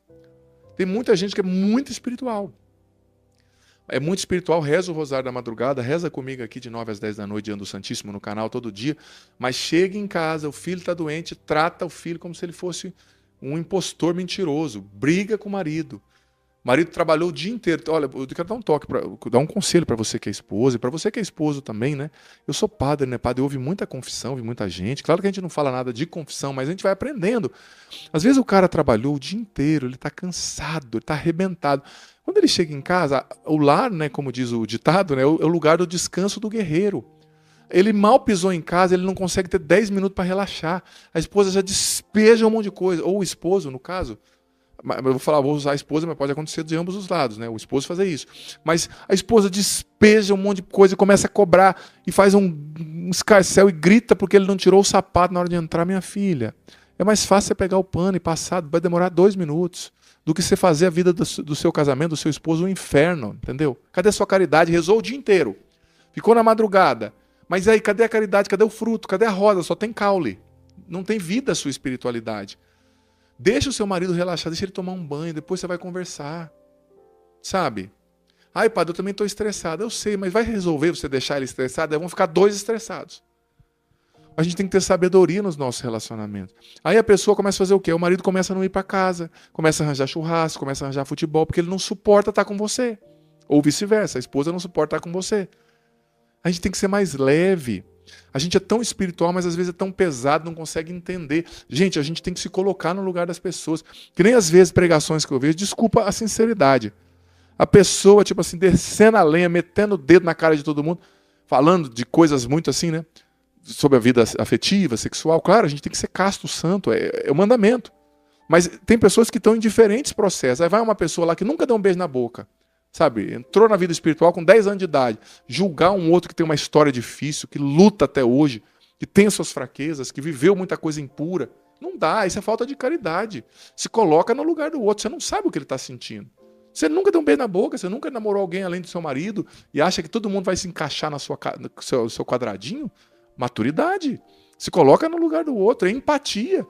Tem muita gente que é muito espiritual. É muito espiritual, reza o rosário da madrugada, reza comigo aqui de 9 às 10 da noite, diante do Santíssimo, no canal todo dia, mas chega em casa, o filho está doente, trata o filho como se ele fosse um impostor mentiroso, briga com o marido. O marido trabalhou o dia inteiro. Olha, eu quero dar um toque, dar um conselho para você que é esposa, e para você que é esposo também, né? Eu sou padre, né? Padre, eu ouvi muita confissão, ouvi muita gente. Claro que a gente não fala nada de confissão, mas a gente vai aprendendo. Às vezes o cara trabalhou o dia inteiro, ele está cansado, ele está arrebentado. Quando ele chega em casa, o lar, né, como diz o ditado, né, é o lugar do descanso do guerreiro. Ele mal pisou em casa, ele não consegue ter 10 minutos para relaxar. A esposa já despeja um monte de coisa, ou o esposo, no caso. Eu vou usar a esposa, mas pode acontecer de ambos os lados, né? O esposo fazer isso. Mas a esposa despeja um monte de coisa e começa a cobrar e faz um escarcéu e grita porque ele não tirou o sapato na hora de entrar, minha filha. É mais fácil você pegar o pano e passar, vai demorar 2 minutos, do que você fazer a vida do seu casamento, do seu esposo, um inferno, entendeu? Cadê a sua caridade? Rezou o dia inteiro. Ficou na madrugada. Mas aí, cadê a caridade? Cadê o fruto? Cadê a rosa? Só tem caule. Não tem vida a sua espiritualidade. Deixa o seu marido relaxar, deixa ele tomar um banho, depois você vai conversar. Sabe? Ai, padre, eu também estou estressado. Eu sei, mas vai resolver você deixar ele estressado? Aí vão ficar 2 estressados. A gente tem que ter sabedoria nos nossos relacionamentos. Aí a pessoa começa a fazer o quê? O marido começa a não ir para casa, começa a arranjar churrasco, começa a arranjar futebol, porque ele não suporta estar com você. Ou vice-versa, a esposa não suporta estar com você. A gente tem que ser mais leve. A gente é tão espiritual, mas às vezes é tão pesado, não consegue entender. Gente, a gente tem que se colocar no lugar das pessoas. Que nem às vezes pregações que eu vejo, desculpa a sinceridade. A pessoa, tipo assim, descendo a lenha, metendo o dedo na cara de todo mundo, falando de coisas muito assim, né? Sobre a vida afetiva, sexual. Claro, a gente tem que ser casto, santo, é o mandamento. Mas tem pessoas que estão em diferentes processos. Aí vai uma pessoa lá que nunca deu um beijo na boca, sabe? Entrou na vida espiritual com 10 anos de idade. Julgar um outro que tem uma história difícil, que luta até hoje, que tem suas fraquezas, que viveu muita coisa impura. Não dá, isso é falta de caridade. Se coloca no lugar do outro, você não sabe o que ele está sentindo. Você nunca deu um beijo na boca, você nunca namorou alguém além do seu marido e acha que todo mundo vai se encaixar no seu quadradinho? Maturidade. Se coloca no lugar do outro, é empatia.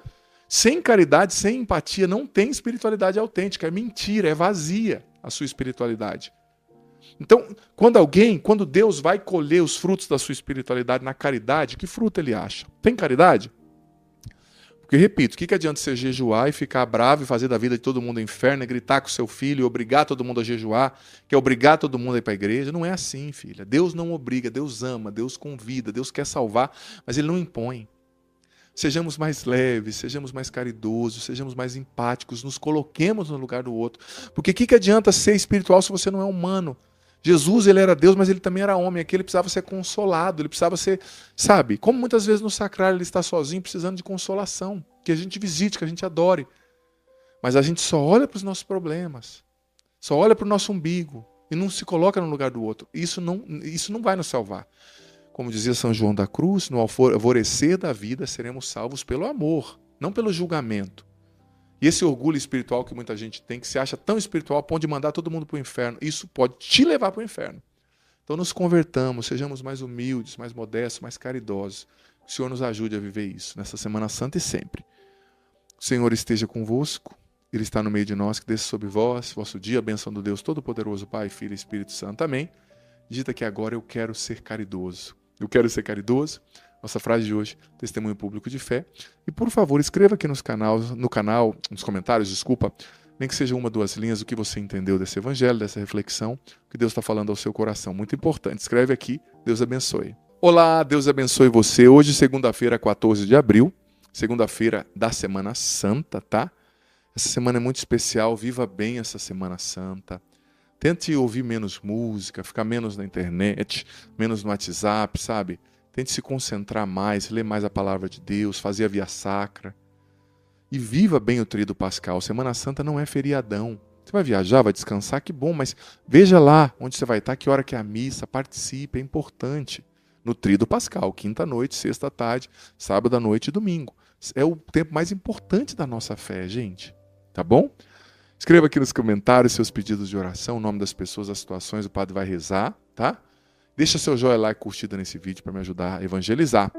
Sem caridade, sem empatia, não tem espiritualidade autêntica, é mentira, é vazia a sua espiritualidade. Então, quando Deus vai colher os frutos da sua espiritualidade na caridade, que fruto ele acha? Tem caridade? Porque, repito, o que adianta você jejuar e ficar bravo e fazer da vida de todo mundo um inferno, e gritar com seu filho, e obrigar todo mundo a jejuar, que é obrigar todo mundo a ir para a igreja? Não é assim, filha. Deus não obriga, Deus ama, Deus convida, Deus quer salvar, mas Ele não impõe. Sejamos mais leves, sejamos mais caridosos, sejamos mais empáticos, nos coloquemos no lugar do outro. Porque o que adianta ser espiritual se você não é humano? Jesus, ele era Deus, mas ele também era homem. Aqui ele precisava ser consolado, ele precisava ser, sabe? Como muitas vezes no sacrário ele está sozinho, precisando de consolação, que a gente visite, que a gente adore. Mas a gente só olha para os nossos problemas, só olha para o nosso umbigo e não se coloca no lugar do outro. Isso não vai nos salvar. Como dizia São João da Cruz, no alvorecer da vida seremos salvos pelo amor, não pelo julgamento. E esse orgulho espiritual que muita gente tem, que se acha tão espiritual a ponto de mandar todo mundo para o inferno, isso pode te levar para o inferno. Então nos convertamos, sejamos mais humildes, mais modestos, mais caridosos. Que o Senhor nos ajude a viver isso, nessa Semana Santa e sempre. O Senhor esteja convosco, Ele está no meio de nós, que desça sobre vós, vosso dia, a bênção do Deus Todo-Poderoso, Pai, Filho e Espírito Santo. Amém. Dita que agora eu quero ser caridoso. Eu quero ser caridoso. Nossa frase de hoje, testemunho público de fé. E por favor, escreva aqui nos comentários, desculpa, nem que seja uma, duas linhas, o que você entendeu desse evangelho, dessa reflexão, o que Deus está falando ao seu coração. Muito importante. Escreve aqui, Deus abençoe. Olá, Deus abençoe você. Hoje, segunda-feira, 14 de abril, segunda-feira da Semana Santa, tá? Essa semana é muito especial, viva bem essa Semana Santa. Tente ouvir menos música, ficar menos na internet, menos no WhatsApp, sabe? Tente se concentrar mais, ler mais a palavra de Deus, fazer a via sacra. E viva bem o tríduo pascal. Semana Santa não é feriadão. Você vai viajar, vai descansar, que bom, mas veja lá onde você vai estar, que hora que é a missa, participe, é importante. No tríduo pascal, quinta-noite, sexta-tarde, sábado-à-noite e domingo. É o tempo mais importante da nossa fé, gente. Tá bom? Escreva aqui nos comentários seus pedidos de oração, o nome das pessoas, as situações, o padre vai rezar, tá? Deixa seu joinha, like, curtida nesse vídeo para me ajudar a evangelizar.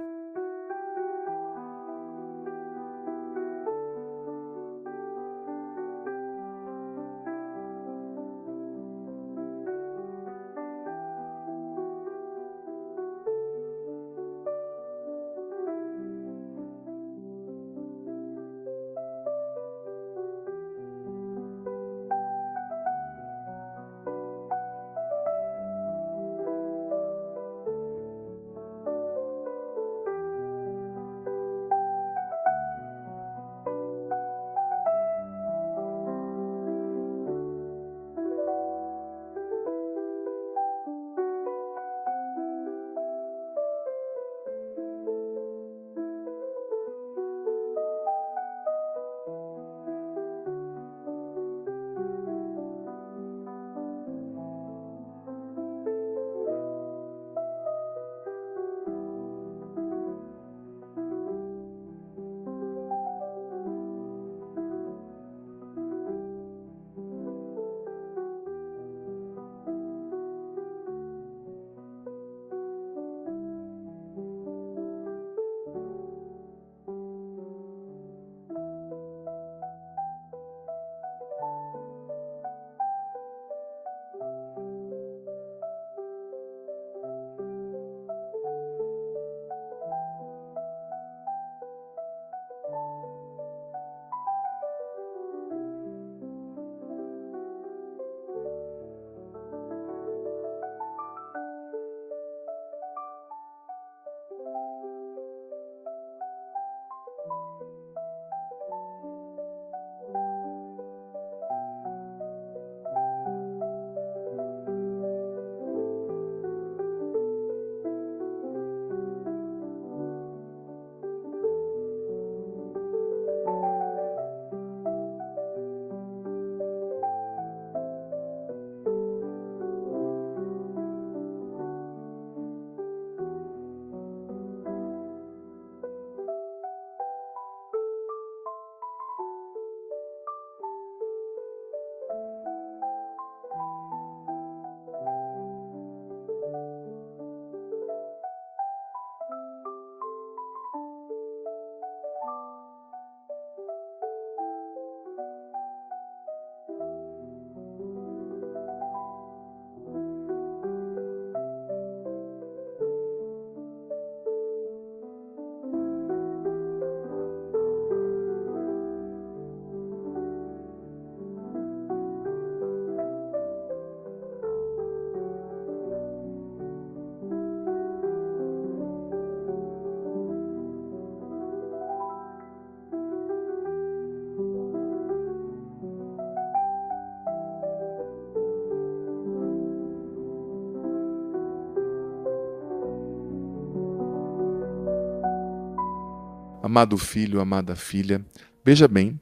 amado filho, amada filha, veja bem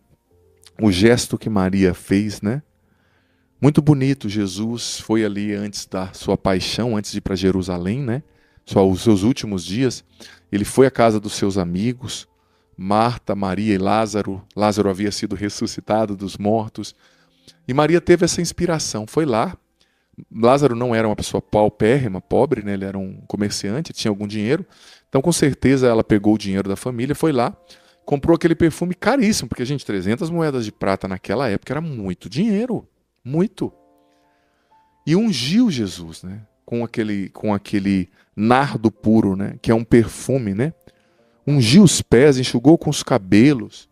o gesto que Maria fez, né? Muito bonito. Jesus foi ali antes da sua paixão, antes de ir para Jerusalém, né? Só os seus últimos dias. Ele foi à casa dos seus amigos, Marta, Maria e Lázaro. Lázaro havia sido ressuscitado dos mortos. E Maria teve essa inspiração, foi lá. Lázaro não era uma pessoa paupérrima, pobre, né? Ele era um comerciante, tinha algum dinheiro. Então, com certeza, ela pegou o dinheiro da família, foi lá, comprou aquele perfume caríssimo, porque, gente, 300 moedas de prata naquela época era muito dinheiro, muito. E ungiu Jesus, né? Com aquele nardo puro, né? Que é um perfume, né? Ungiu os pés, enxugou com os cabelos.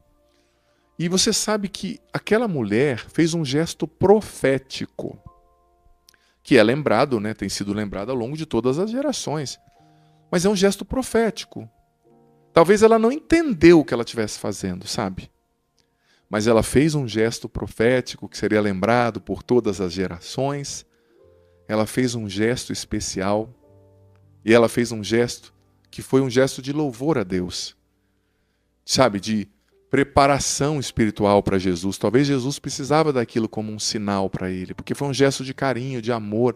E você sabe que aquela mulher fez um gesto profético, que é lembrado, né, tem sido lembrado ao longo de todas as gerações. Mas é um gesto profético. Talvez ela não entendeu o que ela estivesse fazendo, sabe? Mas ela fez um gesto profético que seria lembrado por todas as gerações. Ela fez um gesto especial. E ela fez um gesto que foi um gesto de louvor a Deus. Sabe, de preparação espiritual para Jesus. Talvez Jesus precisava daquilo como um sinal para ele, porque foi um gesto de carinho, de amor,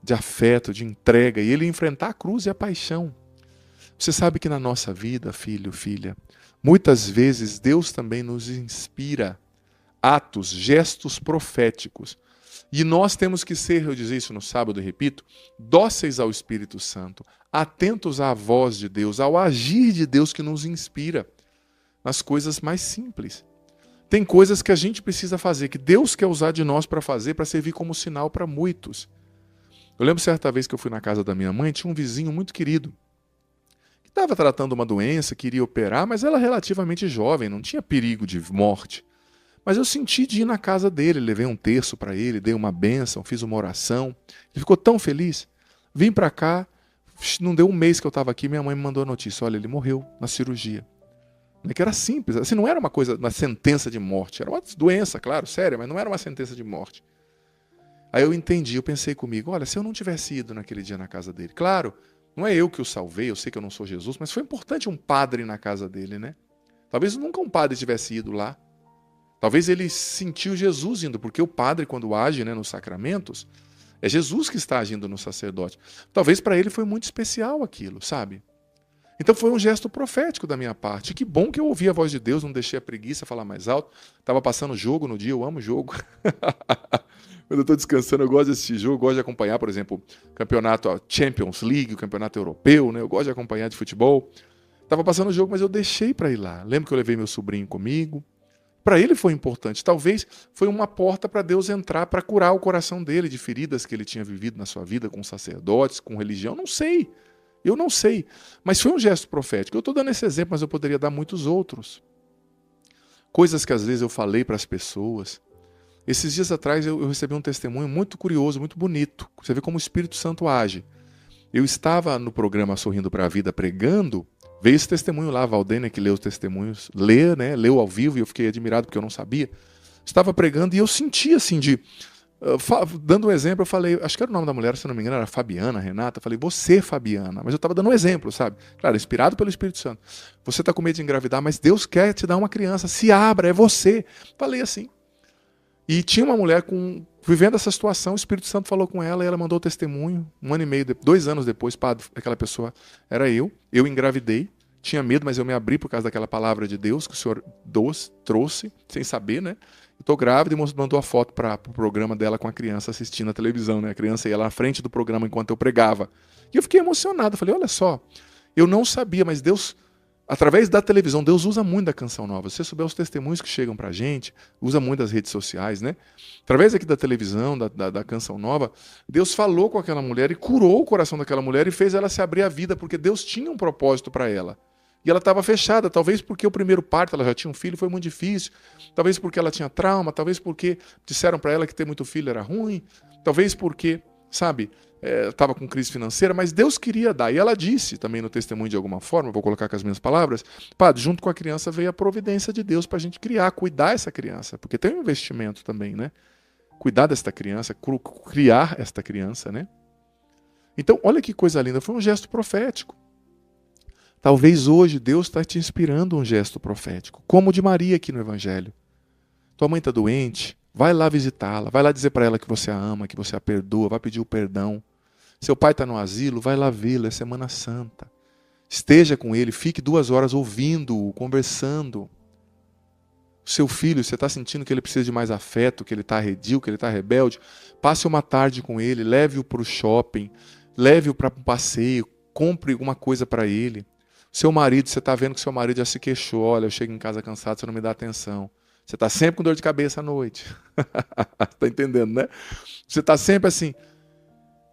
de afeto, de entrega, e ele enfrentar a cruz e a paixão. Você sabe que na nossa vida, filho, filha, muitas vezes Deus também nos inspira atos, gestos proféticos. E nós temos que ser, eu dizia isso no sábado e repito, dóceis ao Espírito Santo, atentos à voz de Deus, ao agir de Deus que nos inspira nas coisas mais simples. Tem coisas que a gente precisa fazer, que Deus quer usar de nós para fazer, para servir como sinal para muitos. Eu lembro certa vez que eu fui na casa da minha mãe, tinha um vizinho muito querido, que estava tratando uma doença, queria operar, mas ela relativamente jovem, não tinha perigo de morte. Mas eu senti de ir na casa dele, levei um terço para ele, dei uma bênção, fiz uma oração. Ele ficou tão feliz. Vim para cá, não deu um mês que eu estava aqui, minha mãe me mandou a notícia, olha, ele morreu na cirurgia. Que era simples, assim, não era uma sentença de morte, era uma doença, claro, séria, mas não era uma sentença de morte. Aí eu entendi, eu pensei comigo, olha, se eu não tivesse ido naquele dia na casa dele, claro, não é eu que o salvei, eu sei que eu não sou Jesus, mas foi importante um padre na casa dele, né? Talvez nunca um padre tivesse ido lá. Talvez ele sentiu Jesus indo, porque o padre, quando age, né, nos sacramentos, é Jesus que está agindo no sacerdote. Talvez para ele foi muito especial aquilo, sabe? Então foi um gesto profético da minha parte. Que bom que eu ouvi a voz de Deus, não deixei a preguiça falar mais alto. Estava passando jogo no dia, eu amo jogo. Quando eu estou descansando, eu gosto de assistir jogo, eu gosto de acompanhar, por exemplo, o campeonato Champions League, o campeonato europeu, né? Eu gosto de acompanhar de futebol. Estava passando jogo, mas eu deixei para ir lá. Lembro que eu levei meu sobrinho comigo. Para ele foi importante. Talvez foi uma porta para Deus entrar, para curar o coração dele de feridas que ele tinha vivido na sua vida com sacerdotes, com religião. Não sei. Eu não sei, mas foi um gesto profético. Eu estou dando esse exemplo, mas eu poderia dar muitos outros. Coisas que às vezes eu falei para as pessoas. Esses dias atrás eu recebi um testemunho muito curioso, muito bonito. Você vê como o Espírito Santo age. Eu estava no programa Sorrindo para a Vida pregando, veio esse testemunho lá, a Valdênia que leu os testemunhos, leu ao vivo e eu fiquei admirado porque eu não sabia. Estava pregando e eu senti assim de... dando um exemplo, eu falei, acho que era o nome da mulher, se não me engano, era Fabiana, Renata. Eu falei, você, Fabiana. Mas eu estava dando um exemplo, sabe? Claro, inspirado pelo Espírito Santo. Você está com medo de engravidar, mas Deus quer te dar uma criança. Se abra, é você. Falei assim. E tinha uma mulher vivendo essa situação, o Espírito Santo falou com ela e ela mandou o testemunho. 1 ano e meio, 2 anos depois, padre, aquela pessoa era eu. Eu engravidei. Tinha medo, mas eu me abri por causa daquela palavra de Deus que o Senhor trouxe, sem saber, né? Estou grávida e mandou a foto para o programa dela com a criança assistindo a televisão, né? A criança ia lá na frente do programa enquanto eu pregava. E eu fiquei emocionado. Falei, olha só, eu não sabia, mas Deus, através da televisão, Deus usa muito da Canção Nova. Se você souber os testemunhos que chegam para a gente, usa muito das redes sociais, né? Através aqui da televisão, da Canção Nova, Deus falou com aquela mulher e curou o coração daquela mulher e fez ela se abrir à vida, porque Deus tinha um propósito para ela. E ela estava fechada, talvez porque o primeiro parto, ela já tinha um filho, foi muito difícil. Talvez porque ela tinha trauma, talvez porque disseram para ela que ter muito filho era ruim. Talvez porque, sabe, estava com crise financeira, mas Deus queria dar. E ela disse também no testemunho de alguma forma, vou colocar com as minhas palavras, padre, junto com a criança veio a providência de Deus para a gente cuidar essa criança. Porque tem um investimento também, né? Cuidar desta criança, criar esta criança, né? Então, olha que coisa linda, foi um gesto profético. Talvez hoje Deus está te inspirando um gesto profético, como o de Maria aqui no Evangelho. Tua mãe está doente, vai lá visitá-la, vai lá dizer para ela que você a ama, que você a perdoa, vai pedir o perdão. Seu pai está no asilo, vai lá vê-lo, é Semana Santa. Esteja com ele, fique 2 horas ouvindo-o, conversando. O seu filho, você está sentindo que ele precisa de mais afeto, que ele está arredio, que ele está rebelde, passe uma tarde com ele, leve-o para o shopping, leve-o para um passeio, compre alguma coisa para ele. Seu marido, você está vendo que seu marido já se queixou, olha, eu chego em casa cansado, você não me dá atenção. Você está sempre com dor de cabeça à noite. Está entendendo, né? Você está sempre assim,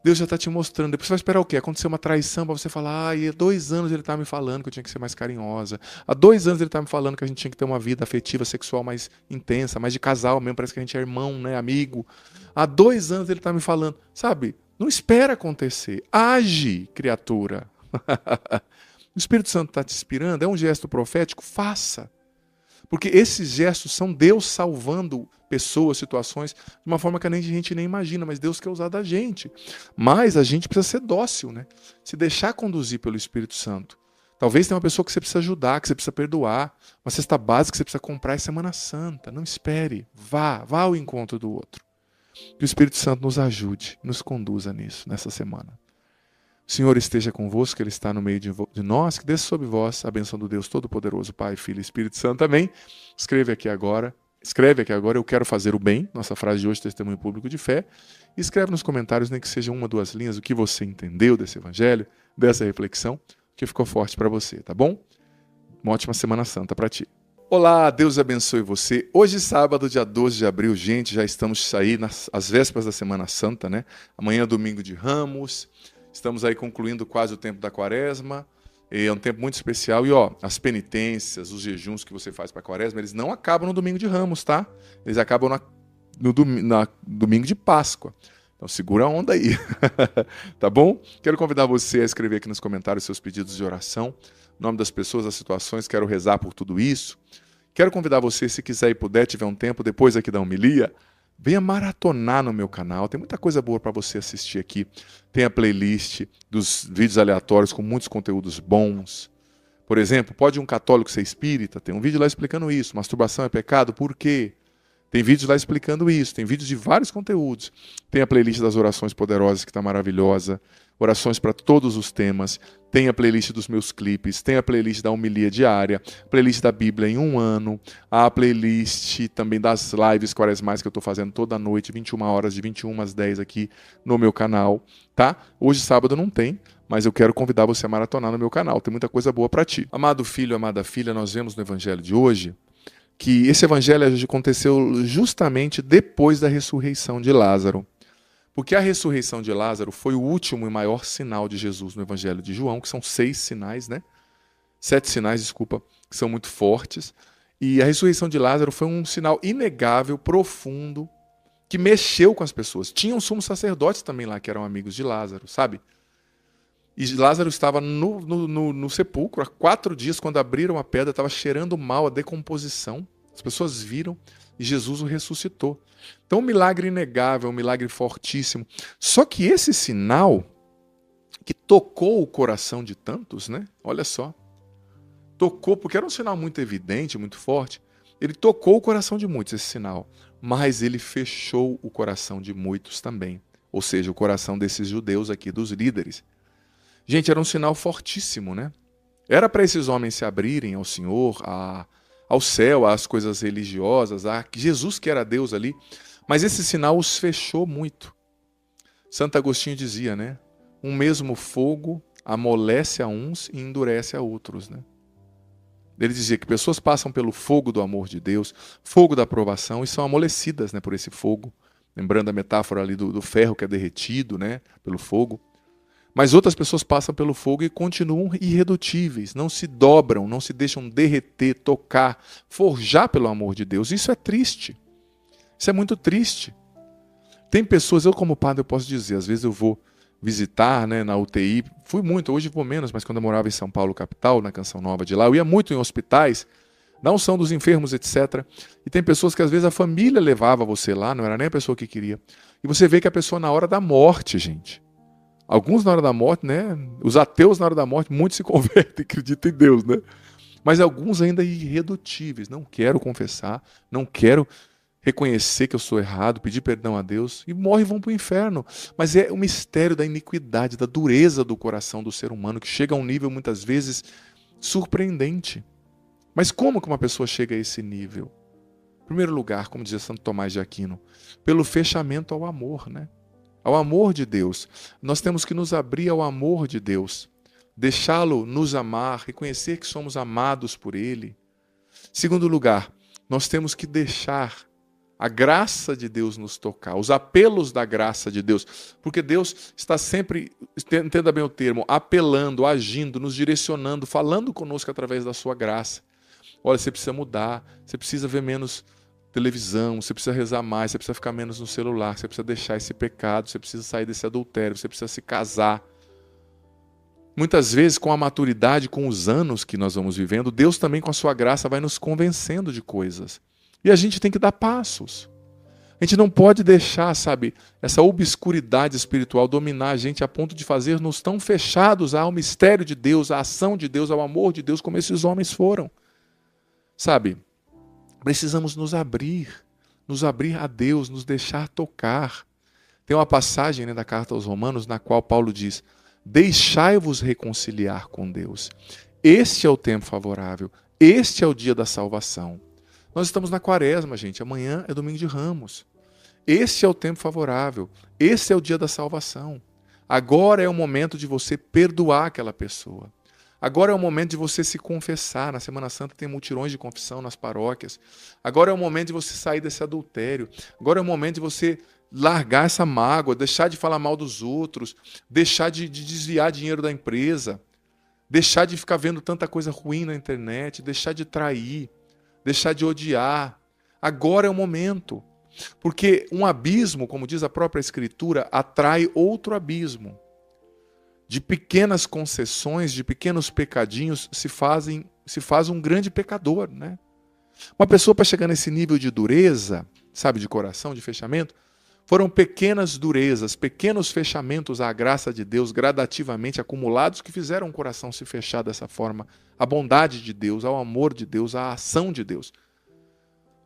Deus já está te mostrando. Depois você vai esperar o quê? Acontecer uma traição para você falar, há 2 anos ele está me falando que eu tinha que ser mais carinhosa. Há 2 anos ele está me falando que a gente tinha que ter uma vida afetiva, sexual mais intensa, mais de casal mesmo, parece que a gente é irmão, né, amigo. Há 2 anos ele está me falando. Sabe, não espera acontecer. Age, criatura. O Espírito Santo está te inspirando, é um gesto profético, faça. Porque esses gestos são Deus salvando pessoas, situações, de uma forma que a gente nem imagina, mas Deus quer usar da gente. Mas a gente precisa ser dócil, né? Se deixar conduzir pelo Espírito Santo. Talvez tenha uma pessoa que você precisa ajudar, que você precisa perdoar, uma cesta básica que você precisa comprar em Semana Santa. Não espere, vá ao encontro do outro. Que o Espírito Santo nos ajude, nos conduza nisso, nessa semana. O Senhor esteja convosco, Ele está no meio de nós, que desça sobre vós a bênção do Deus Todo-Poderoso, Pai, Filho e Espírito Santo. Amém? Escreve aqui agora, eu quero fazer o bem, nossa frase de hoje, testemunho público de fé. E escreve nos comentários, nem que seja 1 ou 2 linhas, o que você entendeu desse evangelho, dessa reflexão, o que ficou forte para você, tá bom? Uma ótima Semana Santa para ti. Olá, Deus abençoe você. Hoje, sábado, dia 12 de abril, gente, já estamos aí às vésperas da Semana Santa, né? Amanhã é domingo de Ramos. Estamos aí concluindo quase o tempo da quaresma, é um tempo muito especial. E as penitências, os jejuns que você faz para a quaresma, eles não acabam no domingo de Ramos, tá? Eles acabam no domingo de Páscoa. Então segura a onda aí, tá bom? Quero convidar você a escrever aqui nos comentários seus pedidos de oração, o nome das pessoas, as situações, quero rezar por tudo isso. Quero convidar você, se quiser e puder, tiver um tempo, depois aqui da homilia, venha maratonar no meu canal, tem muita coisa boa para você assistir aqui. Tem a playlist dos vídeos aleatórios com muitos conteúdos bons. Por exemplo, pode um católico ser espírita? Tem um vídeo lá explicando isso. Masturbação é pecado? Por quê? Tem vídeos lá explicando isso. Tem vídeos de vários conteúdos. Tem a playlist das orações poderosas, que está maravilhosa. Orações para todos os temas. Tem a playlist dos meus clipes. Tem a playlist da homilia diária. Playlist da Bíblia em 1 ano. A playlist também das lives quaresmais que eu estou fazendo toda noite, 21 horas, de 21 às 10 aqui no meu canal. Tá? Hoje, sábado, não tem, mas eu quero convidar você a maratonar no meu canal. Tem muita coisa boa para ti. Amado filho, amada filha, nós vemos no evangelho de hoje que esse evangelho aconteceu justamente depois da ressurreição de Lázaro. Porque a ressurreição de Lázaro foi o último e maior sinal de Jesus no evangelho de João, que são 6 sinais, né? 7 sinais, desculpa, que são muito fortes. E a ressurreição de Lázaro foi um sinal inegável, profundo, que mexeu com as pessoas. Tinham sumos sacerdotes também lá, que eram amigos de Lázaro, sabe? E Lázaro estava no sepulcro há 4 dias, quando abriram a pedra, estava cheirando mal, a decomposição. As pessoas viram e Jesus o ressuscitou. Então, um milagre inegável, um milagre fortíssimo. Só que esse sinal, que tocou o coração de tantos, né? Olha só. Tocou, porque era um sinal muito evidente, muito forte. Ele tocou o coração de muitos, esse sinal. Mas ele fechou o coração de muitos também. Ou seja, o coração desses judeus aqui, dos líderes. Gente, era um sinal fortíssimo, né? Era para esses homens se abrirem ao Senhor, ao céu, às coisas religiosas, a Jesus que era Deus ali. Mas esse sinal os fechou muito. Santo Agostinho dizia, né? Um mesmo fogo amolece a uns e endurece a outros, né? Ele dizia que pessoas passam pelo fogo do amor de Deus, fogo da aprovação, e são amolecidas, né, por esse fogo. Lembrando a metáfora ali do ferro que é derretido, né, pelo fogo. Mas outras pessoas passam pelo fogo e continuam irredutíveis, não se dobram, não se deixam derreter, tocar, forjar pelo amor de Deus. Isso é triste. Isso é muito triste. Tem pessoas, eu como padre eu posso dizer, às vezes eu vou visitar, né, na UTI, fui muito, hoje vou menos, mas quando eu morava em São Paulo, capital, na Canção Nova de lá, eu ia muito em hospitais, na unção dos enfermos, etc. E tem pessoas que às vezes a família levava você lá, não era nem a pessoa que queria. E você vê que a pessoa na hora da morte, gente, Alguns na hora da morte, né? Os ateus na hora da morte, muitos se convertem, acreditam em Deus, né? Mas alguns ainda irredutíveis. Não quero confessar, não quero reconhecer que eu sou errado, pedir perdão a Deus, e morrem e vão para o inferno. Mas é o mistério da iniquidade, da dureza do coração do ser humano, que chega a um nível, muitas vezes, surpreendente. Mas como que uma pessoa chega a esse nível? Em primeiro lugar, como dizia Santo Tomás de Aquino, pelo fechamento ao amor, né? Ao amor de Deus. Nós temos que nos abrir ao amor de Deus, deixá-lo nos amar, reconhecer que somos amados por Ele. Segundo lugar, nós temos que deixar a graça de Deus nos tocar, os apelos da graça de Deus, porque Deus está sempre, entenda bem o termo, apelando, agindo, nos direcionando, falando conosco através da sua graça. Olha, você precisa mudar, você precisa ver menos televisão, você precisa rezar mais, você precisa ficar menos no celular, você precisa deixar esse pecado, você precisa sair desse adultério, você precisa se casar. Muitas vezes, com a maturidade, com os anos que nós vamos vivendo, Deus também, com a sua graça, vai nos convencendo de coisas. E a gente tem que dar passos. A gente não pode deixar, sabe, essa obscuridade espiritual dominar a gente a ponto de fazer-nos tão fechados ao mistério de Deus, à ação de Deus, ao amor de Deus, como esses homens foram. Sabe, precisamos nos abrir a Deus, nos deixar tocar. Tem uma passagem, né, da carta aos Romanos na qual Paulo diz: deixai-vos reconciliar com Deus. Este é o tempo favorável, este é o dia da salvação. Nós estamos na quaresma, gente, amanhã é domingo de Ramos. Este é o tempo favorável, este é o dia da salvação. Agora é o momento de você perdoar aquela pessoa. Agora é o momento de você se confessar. Na Semana Santa tem mutirões de confissão nas paróquias. Agora é o momento de você sair desse adultério. Agora é o momento de você largar essa mágoa, deixar de falar mal dos outros, deixar de desviar dinheiro da empresa, deixar de ficar vendo tanta coisa ruim na internet, deixar de trair, deixar de odiar. Agora é o momento. Porque um abismo, como diz a própria Escritura, atrai outro abismo. De pequenas concessões, de pequenos pecadinhos, se faz um grande pecador, né? Uma pessoa, para chegar nesse nível de dureza, sabe, de coração, de fechamento, foram pequenas durezas, pequenos fechamentos à graça de Deus, gradativamente acumulados, que fizeram o coração se fechar dessa forma, à bondade de Deus, ao amor de Deus, à ação de Deus.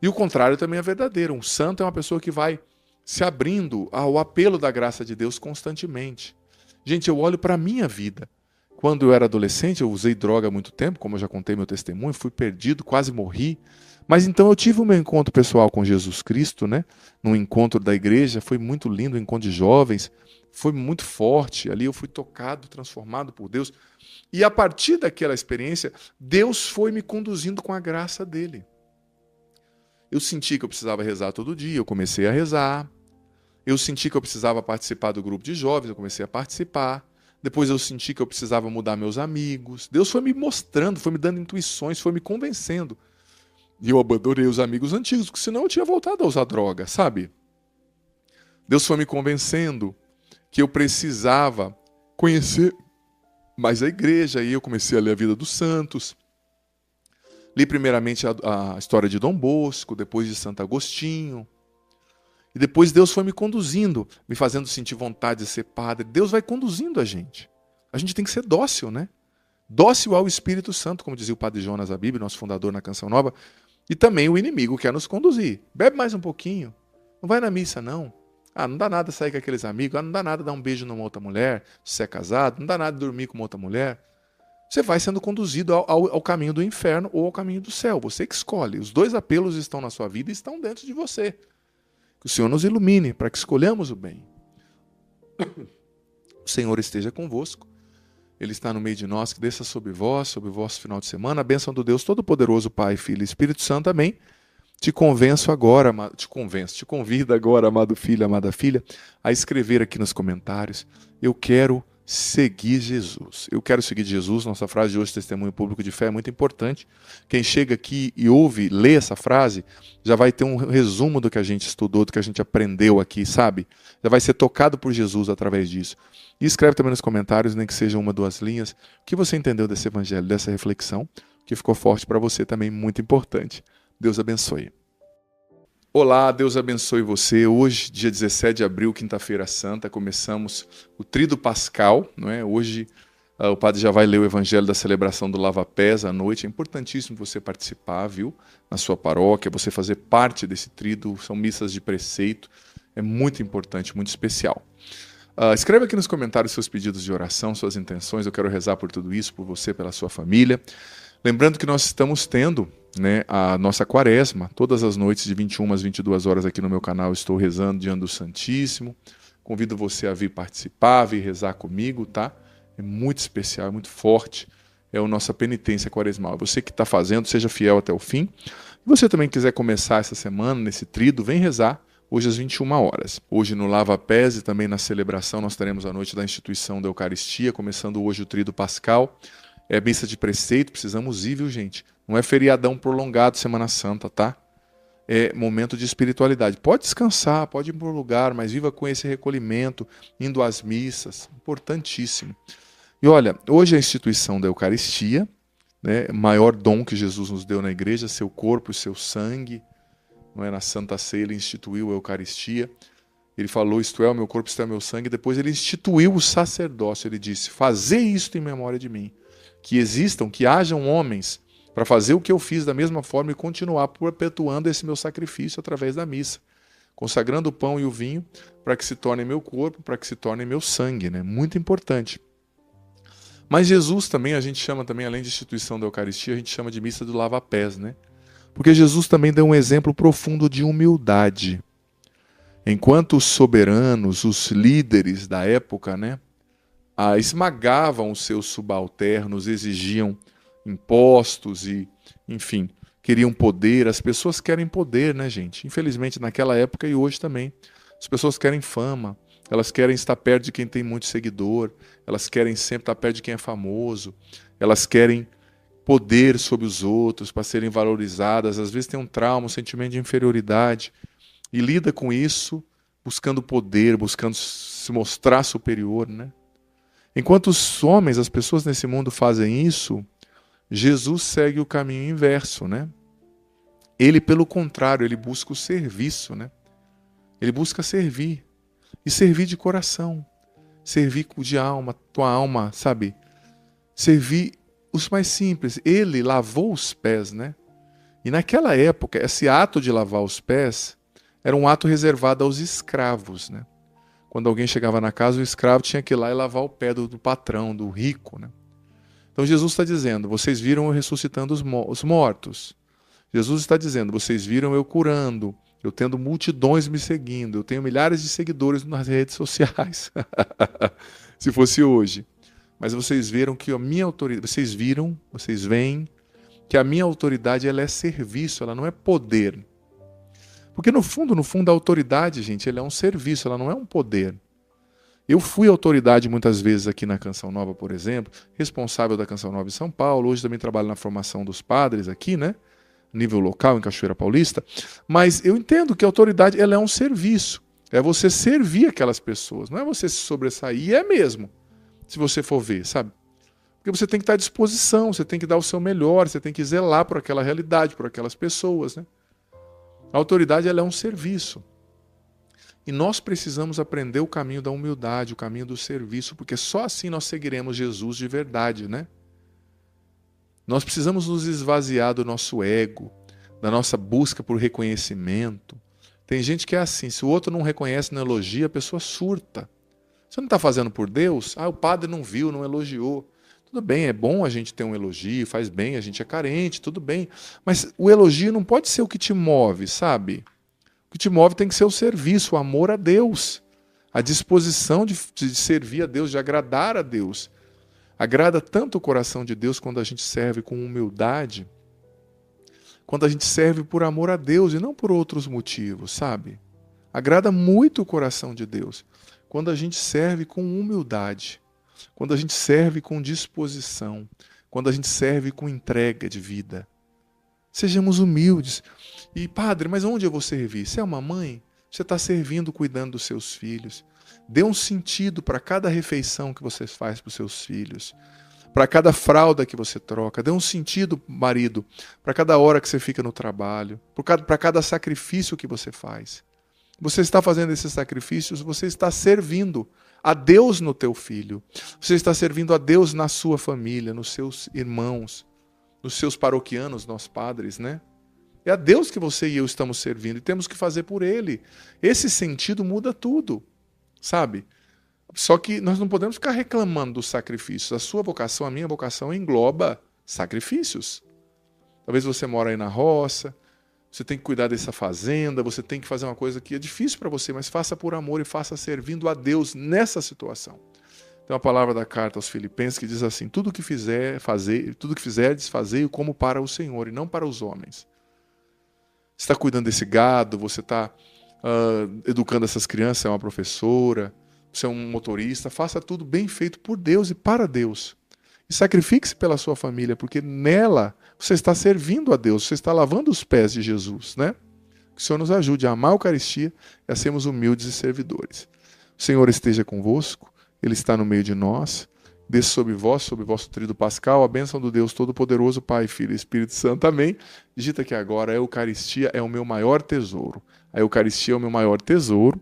E o contrário também é verdadeiro. Um santo é uma pessoa que vai se abrindo ao apelo da graça de Deus constantemente. Gente, eu olho para a minha vida. Quando eu era adolescente, eu usei droga há muito tempo, como eu já contei meu testemunho, fui perdido, quase morri. Mas então eu tive o meu encontro pessoal com Jesus Cristo, né? Num encontro da igreja, foi muito lindo, um encontro de jovens, foi muito forte. Ali eu fui tocado, transformado por Deus. E a partir daquela experiência, Deus foi me conduzindo com a graça dele. Eu senti que eu precisava rezar todo dia, eu comecei a rezar. Eu senti que eu precisava participar do grupo de jovens, eu comecei a participar. Depois eu senti que eu precisava mudar meus amigos. Deus foi me mostrando, foi me dando intuições, foi me convencendo. E eu abandonei os amigos antigos, porque senão eu tinha voltado a usar droga, sabe? Deus foi me convencendo que eu precisava conhecer mais a igreja. E eu comecei a ler a vida dos santos. Li primeiramente a história de Dom Bosco, depois de Santo Agostinho. E depois Deus foi me conduzindo, me fazendo sentir vontade de ser padre. Deus vai conduzindo a gente. A gente tem que ser dócil, né? Dócil ao Espírito Santo, como dizia o Padre Jonas Abib, nosso fundador na Canção Nova. E também o inimigo quer nos conduzir. Bebe mais um pouquinho. Não vai na missa, não. Não dá nada sair com aqueles amigos. Não dá nada dar um beijo numa outra mulher, se você é casado. Não dá nada dormir com uma outra mulher. Você vai sendo conduzido ao caminho do inferno ou ao caminho do céu. Você que escolhe. Os dois apelos estão na sua vida e estão dentro de você. Que o Senhor nos ilumine para que escolhamos o bem. O Senhor esteja convosco. Ele está no meio de nós, que desça sobre vós, sobre o vosso final de semana. A bênção do Deus Todo-Poderoso, Pai, Filho e Espírito Santo. Amém. Te convido agora, amado filho, amada filha, a escrever aqui nos comentários: eu quero seguir Jesus. Eu quero seguir Jesus. Nossa frase de hoje, testemunho público de fé, é muito importante. Quem chega aqui e ouve, lê essa frase, já vai ter um resumo do que a gente estudou, do que a gente aprendeu aqui, sabe? Já vai ser tocado por Jesus através disso. E escreve também nos comentários, nem que seja uma, duas linhas, o que você entendeu desse evangelho, dessa reflexão, que ficou forte para você também, muito importante. Deus abençoe. Olá, Deus abençoe você. Hoje, dia 17 de abril, quinta-feira santa, começamos o Tríduo Pascal, não é? Hoje o padre já vai ler o evangelho da celebração do Lava-Pés à noite. É importantíssimo você participar, viu? Na sua paróquia, você fazer parte desse tríduo. São missas de preceito. É muito importante, muito especial. Escreve aqui nos comentários seus pedidos de oração, suas intenções. Eu quero rezar por tudo isso, por você, pela sua família. Lembrando que nós estamos tendo, né, a nossa quaresma, todas as noites de 21 às 22 horas aqui no meu canal, estou rezando diante do Santíssimo. Convido você a vir participar, vir rezar comigo, tá? É muito especial, é muito forte, é a nossa penitência quaresmal. Você que está fazendo, seja fiel até o fim. Se você também quiser começar essa semana nesse tríduo, vem rezar hoje às 21 horas. Hoje no Lava-Pés e também na celebração nós teremos a noite da instituição da Eucaristia, começando hoje o Tríduo Pascal. É missa de preceito, precisamos ir, viu, gente? Não é feriadão prolongado Semana Santa, tá? É momento de espiritualidade. Pode descansar, pode ir para o lugar, mas viva com esse recolhimento, indo às missas, importantíssimo. E olha, hoje é a instituição da Eucaristia, né? O maior dom que Jesus nos deu na igreja, seu corpo e seu sangue. Não é? Na Santa Ceia ele instituiu a Eucaristia. Ele falou, isto é o meu corpo, isto é o meu sangue. Depois ele instituiu o sacerdócio. Ele disse, fazei isto em memória de mim. Que existam, que hajam homens para fazer o que eu fiz da mesma forma e continuar perpetuando esse meu sacrifício através da missa, consagrando o pão e o vinho para que se tornem meu corpo, para que se tornem meu sangue, né? Muito importante. Mas Jesus também, a gente chama também, além de instituição da Eucaristia, a gente chama de missa do Lava-Pés, né? Porque Jesus também deu um exemplo profundo de humildade. Enquanto os soberanos, os líderes da época, né, esmagavam os seus subalternos, exigiam impostos e, enfim, queriam poder. As pessoas querem poder, né, gente? Infelizmente, naquela época e hoje também. As pessoas querem fama, elas querem estar perto de quem tem muito seguidor, elas querem sempre estar perto de quem é famoso, elas querem poder sobre os outros para serem valorizadas. Às vezes tem um trauma, um sentimento de inferioridade e lida com isso buscando poder, buscando se mostrar superior, né? Enquanto os homens, as pessoas nesse mundo fazem isso, Jesus segue o caminho inverso, né? Ele, pelo contrário, ele busca o serviço, né? Ele busca servir. E servir de coração. Servir de alma, tua alma, sabe? Servir os mais simples. Ele lavou os pés, né? E naquela época, esse ato de lavar os pés era um ato reservado aos escravos, né? Quando alguém chegava na casa, o escravo tinha que ir lá e lavar o pé do patrão, do rico, né? Então Jesus está dizendo, vocês viram eu ressuscitando os mortos. Jesus está dizendo, vocês viram eu curando, eu tendo multidões me seguindo, eu tenho milhares de seguidores nas redes sociais. Se fosse hoje. Mas vocês viram que a minha autoridade, vocês veem que a minha autoridade ela é serviço, ela não é poder. Porque no fundo, a autoridade, gente, ela é um serviço, ela não é um poder. Eu fui autoridade muitas vezes aqui na Canção Nova, por exemplo, responsável da Canção Nova em São Paulo, hoje também trabalho na formação dos padres aqui, né? Nível local, em Cachoeira Paulista. Mas eu entendo que a autoridade ela é um serviço. É você servir aquelas pessoas, não é você se sobressair, e é mesmo, se você for ver, sabe? Porque você tem que estar à disposição, você tem que dar o seu melhor, você tem que zelar por aquela realidade, por aquelas pessoas, né? A autoridade ela é um serviço. E nós precisamos aprender o caminho da humildade, o caminho do serviço, porque só assim nós seguiremos Jesus de verdade, né? Nós precisamos nos esvaziar do nosso ego, da nossa busca por reconhecimento. Tem gente que é assim, se o outro não reconhece, não elogia, a pessoa surta. Você não está fazendo por Deus? O padre não viu, não elogiou. Tudo bem, é bom a gente ter um elogio, faz bem, a gente é carente, tudo bem. Mas o elogio não pode ser o que te move, sabe? O que te move tem que ser o serviço, o amor a Deus. A disposição de servir a Deus, de agradar a Deus. Agrada tanto o coração de Deus quando a gente serve com humildade, quando a gente serve por amor a Deus e não por outros motivos, sabe? Agrada muito o coração de Deus quando a gente serve com humildade. Quando a gente serve com disposição, quando a gente serve com entrega de vida. Sejamos humildes. E, padre, mas onde eu vou servir? Você é uma mãe? Você está servindo, cuidando dos seus filhos. Dê um sentido para cada refeição que você faz para os seus filhos. para cada fralda que você troca. Dê um sentido, marido, para cada hora que você fica no trabalho, para cada sacrifício que você faz. Você está fazendo esses sacrifícios, você está servindo a Deus no teu filho. Você está servindo a Deus na sua família, nos seus irmãos, nos seus paroquianos, nós padres, né? É a Deus que você e eu estamos servindo e temos que fazer por Ele. Esse sentido muda tudo, sabe? Só que nós não podemos ficar reclamando dos sacrifícios. A sua vocação, a minha vocação engloba sacrifícios. Talvez você mora aí na roça, você tem que cuidar dessa fazenda, você tem que fazer uma coisa que é difícil para você, mas faça por amor e faça servindo a Deus nessa situação. Tem uma palavra da carta aos Filipenses que diz assim: tudo que fizerdes, fazei-o como para o Senhor e não para os homens. Você está cuidando desse gado, você está educando essas crianças, é uma professora, você é um motorista, faça tudo bem feito por Deus e para Deus. E sacrifique-se pela sua família, porque nela você está servindo a Deus, você está lavando os pés de Jesus, né? Que o Senhor nos ajude a amar a Eucaristia e a sermos humildes e servidores. O Senhor esteja convosco, Ele está no meio de nós. Desça sobre vós, sobre o vosso tríduo pascal, a bênção do Deus Todo-Poderoso, Pai, Filho e Espírito Santo. Amém. Digita aqui agora: a Eucaristia é o meu maior tesouro. A Eucaristia é o meu maior tesouro.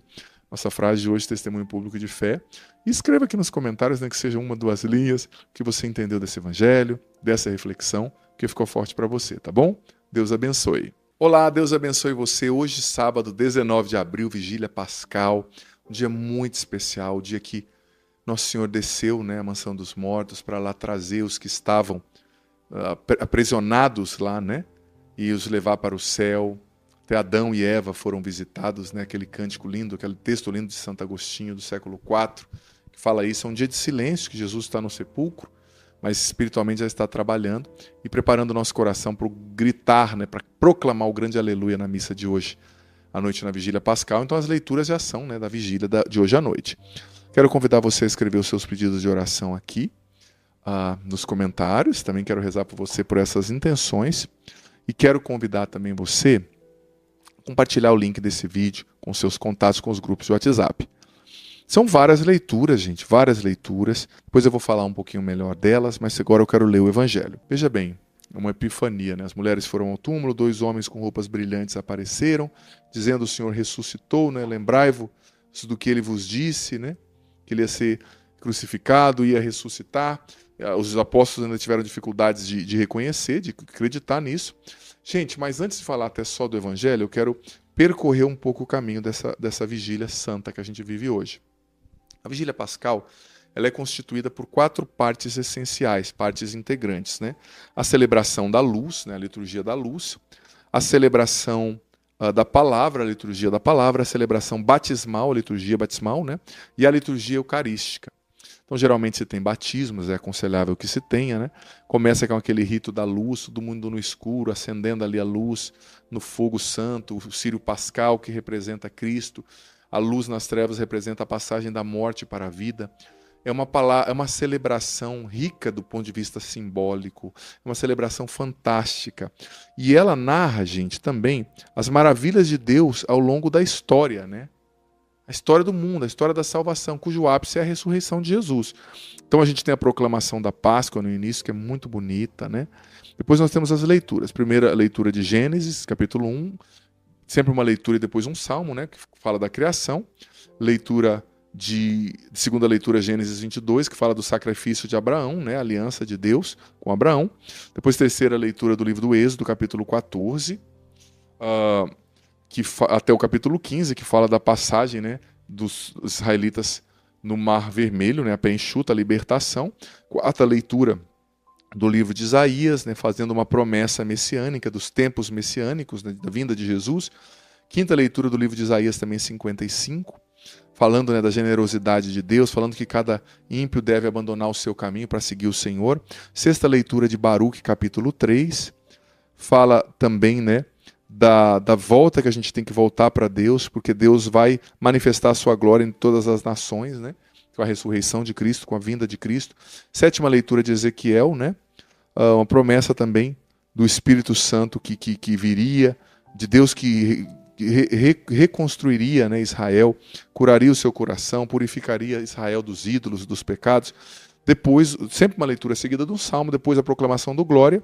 Nossa frase de hoje, testemunho público de fé. E escreva aqui nos comentários, né, que seja uma, duas linhas, que você entendeu desse evangelho, dessa reflexão, que ficou forte para você, tá bom? Deus abençoe. Olá, Deus abençoe você. Hoje, sábado, 19 de abril, Vigília Pascal, um dia muito especial, um dia que Nosso Senhor desceu, né, à mansão dos mortos para lá trazer os que estavam aprisionados lá, né, e os levar para o céu. Até Adão e Eva foram visitados, né, aquele cântico lindo, aquele texto lindo de Santo Agostinho, do século IV, que fala isso. É um dia de silêncio, que Jesus está no sepulcro, mas espiritualmente já está trabalhando e preparando o nosso coração para gritar, né, para proclamar o grande aleluia na missa de hoje, à noite na Vigília Pascal. Então as leituras já são, né, da vigília de hoje à noite. Quero convidar você a escrever os seus pedidos de oração aqui nos comentários. Também quero rezar por você por essas intenções. E quero convidar também você a compartilhar o link desse vídeo com seus contatos, com os grupos de WhatsApp. São várias leituras, gente, várias leituras. Depois eu vou falar um pouquinho melhor delas, mas agora eu quero ler o Evangelho. Veja bem, é uma epifania, né? As mulheres foram ao túmulo, 2 homens com roupas brilhantes apareceram, dizendo: o Senhor ressuscitou, né? Lembrai-vos do que Ele vos disse, né? Que Ele ia ser crucificado, ia ressuscitar. Os apóstolos ainda tiveram dificuldades de reconhecer, de acreditar nisso. Gente, mas antes de falar até só do Evangelho, eu quero percorrer um pouco o caminho dessa vigília santa que a gente vive hoje. A Vigília Pascal, ela é constituída por 4 partes essenciais, partes integrantes, né? A celebração da luz, né? A liturgia da luz, a celebração da palavra, a liturgia da palavra, a celebração batismal, a liturgia batismal, né? E a liturgia eucarística. Então, geralmente, se tem batismos, é aconselhável que se tenha, né? Começa com aquele rito da luz, todo mundo no escuro, acendendo ali a luz no fogo santo, o círio pascal, que representa Cristo. A luz nas trevas representa a passagem da morte para a vida. É uma celebração rica do ponto de vista simbólico, é uma celebração fantástica. E ela narra, gente, também as maravilhas de Deus ao longo da história, né? A história do mundo, a história da salvação, cujo ápice é a ressurreição de Jesus. Então a gente tem a proclamação da Páscoa no início, que é muito bonita, né? Depois nós temos as leituras. Primeira leitura de Gênesis, capítulo 1, sempre uma leitura e depois um salmo, né, que fala da criação. Segunda leitura, Gênesis 22, que fala do sacrifício de Abraão, né, a aliança de Deus com Abraão. Depois, terceira leitura do livro do Êxodo, capítulo 14, até o capítulo 15, que fala da passagem, né, dos israelitas no Mar Vermelho, né, a pé enxuta, a libertação. Quarta leitura do livro de Isaías, né, fazendo uma promessa messiânica dos tempos messiânicos, né, da vinda de Jesus. Quinta leitura do livro de Isaías, também 55, falando, né, da generosidade de Deus, falando que cada ímpio deve abandonar o seu caminho para seguir o Senhor. Sexta leitura de Baruque, capítulo 3, fala também, né, da volta, que a gente tem que voltar para Deus, porque Deus vai manifestar a sua glória em todas as nações, né, com a ressurreição de Cristo, com a vinda de Cristo. Sétima leitura de Ezequiel, né, uma promessa também do Espírito Santo que viria, de Deus que reconstruiria, né, Israel, curaria o seu coração, purificaria Israel dos ídolos, dos pecados. Depois, sempre uma leitura seguida do Salmo, depois a proclamação do Glória,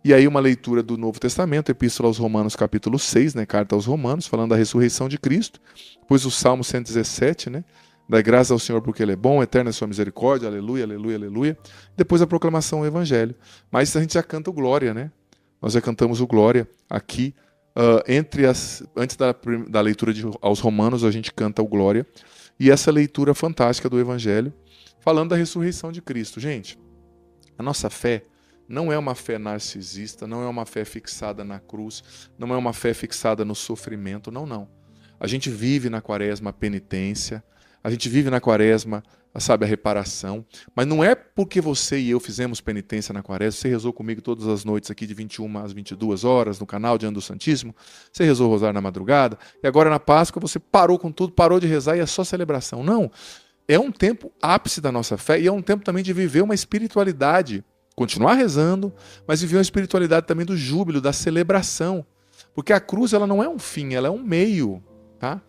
e aí uma leitura do Novo Testamento, Epístola aos Romanos, capítulo 6, né, carta aos Romanos, falando da ressurreição de Cristo. Depois o Salmo 117, né, da graça ao Senhor porque Ele é bom, eterna é sua misericórdia, aleluia, aleluia, aleluia. Depois a proclamação do Evangelho. Mas a gente já canta o Glória, né? Nós já cantamos o Glória aqui. Antes da leitura aos Romanos, a gente canta o Glória. E essa leitura fantástica do Evangelho, falando da ressurreição de Cristo. Gente, a nossa fé não é uma fé narcisista, não é uma fé fixada na cruz, não é uma fé fixada no sofrimento, não, não. A gente vive na quaresma a penitência, a gente vive na quaresma, sabe, a reparação, mas não é porque você e eu fizemos penitência na quaresma, você rezou comigo todas as noites aqui de 21 às 22 horas no canal Diante do Santíssimo, você rezou o rosário na madrugada, e agora na Páscoa você parou com tudo, parou de rezar e é só celebração. Não, é um tempo ápice da nossa fé e é um tempo também de viver uma espiritualidade, continuar rezando, mas viver uma espiritualidade também do júbilo, da celebração. Porque a cruz ela não é um fim, ela é um meio. Tá?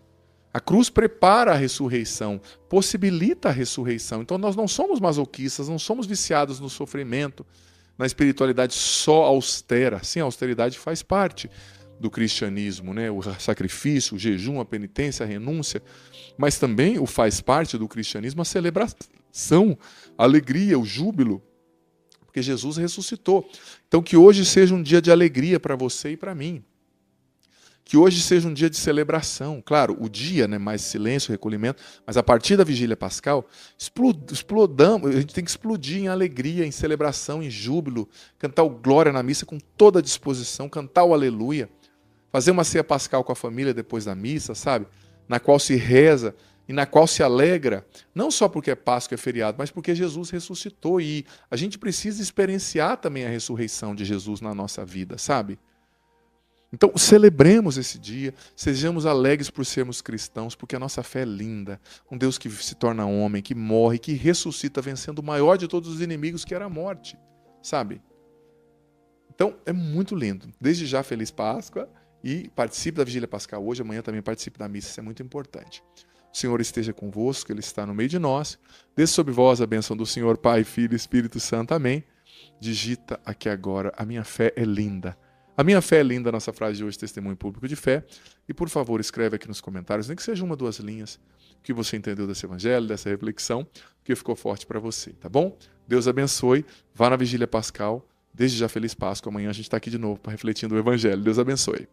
A cruz prepara a ressurreição, possibilita a ressurreição. Então nós não somos masoquistas, não somos viciados no sofrimento, na espiritualidade só austera. Sim, a austeridade faz parte do cristianismo, né? O sacrifício, o jejum, a penitência, a renúncia, mas também o faz parte do cristianismo a celebração, a alegria, o júbilo, porque Jesus ressuscitou. Então que hoje seja um dia de alegria para você e para mim. Que hoje seja um dia de celebração. Claro, o dia, né, mais silêncio, recolhimento, mas a partir da vigília pascal, explodamos, a gente tem que explodir em alegria, em celebração, em júbilo, cantar o glória na missa com toda a disposição, cantar o aleluia, fazer uma ceia pascal com a família depois da missa, sabe? Na qual se reza e na qual se alegra, não só porque é Páscoa, é feriado, mas porque Jesus ressuscitou e a gente precisa experienciar também a ressurreição de Jesus na nossa vida, sabe? Então, celebremos esse dia, sejamos alegres por sermos cristãos, porque a nossa fé é linda. Um Deus que se torna homem, que morre, que ressuscita, vencendo o maior de todos os inimigos, que era a morte, sabe? Então, é muito lindo. Desde já, Feliz Páscoa e participe da Vigília Pascal hoje, amanhã também participe da missa, isso é muito importante. O Senhor esteja convosco, Ele está no meio de nós. Desça sobre vós a bênção do Senhor, Pai, Filho e Espírito Santo. Amém. Digita aqui agora, a minha fé é linda. A minha fé é linda, a nossa frase de hoje, testemunho público de fé. E, por favor, escreve aqui nos comentários, nem que seja uma, duas linhas, o que você entendeu desse evangelho, dessa reflexão, o que ficou forte para você, tá bom? Deus abençoe, vá na Vigília Pascal, desde já Feliz Páscoa, amanhã a gente está aqui de novo para refletindo o evangelho. Deus abençoe.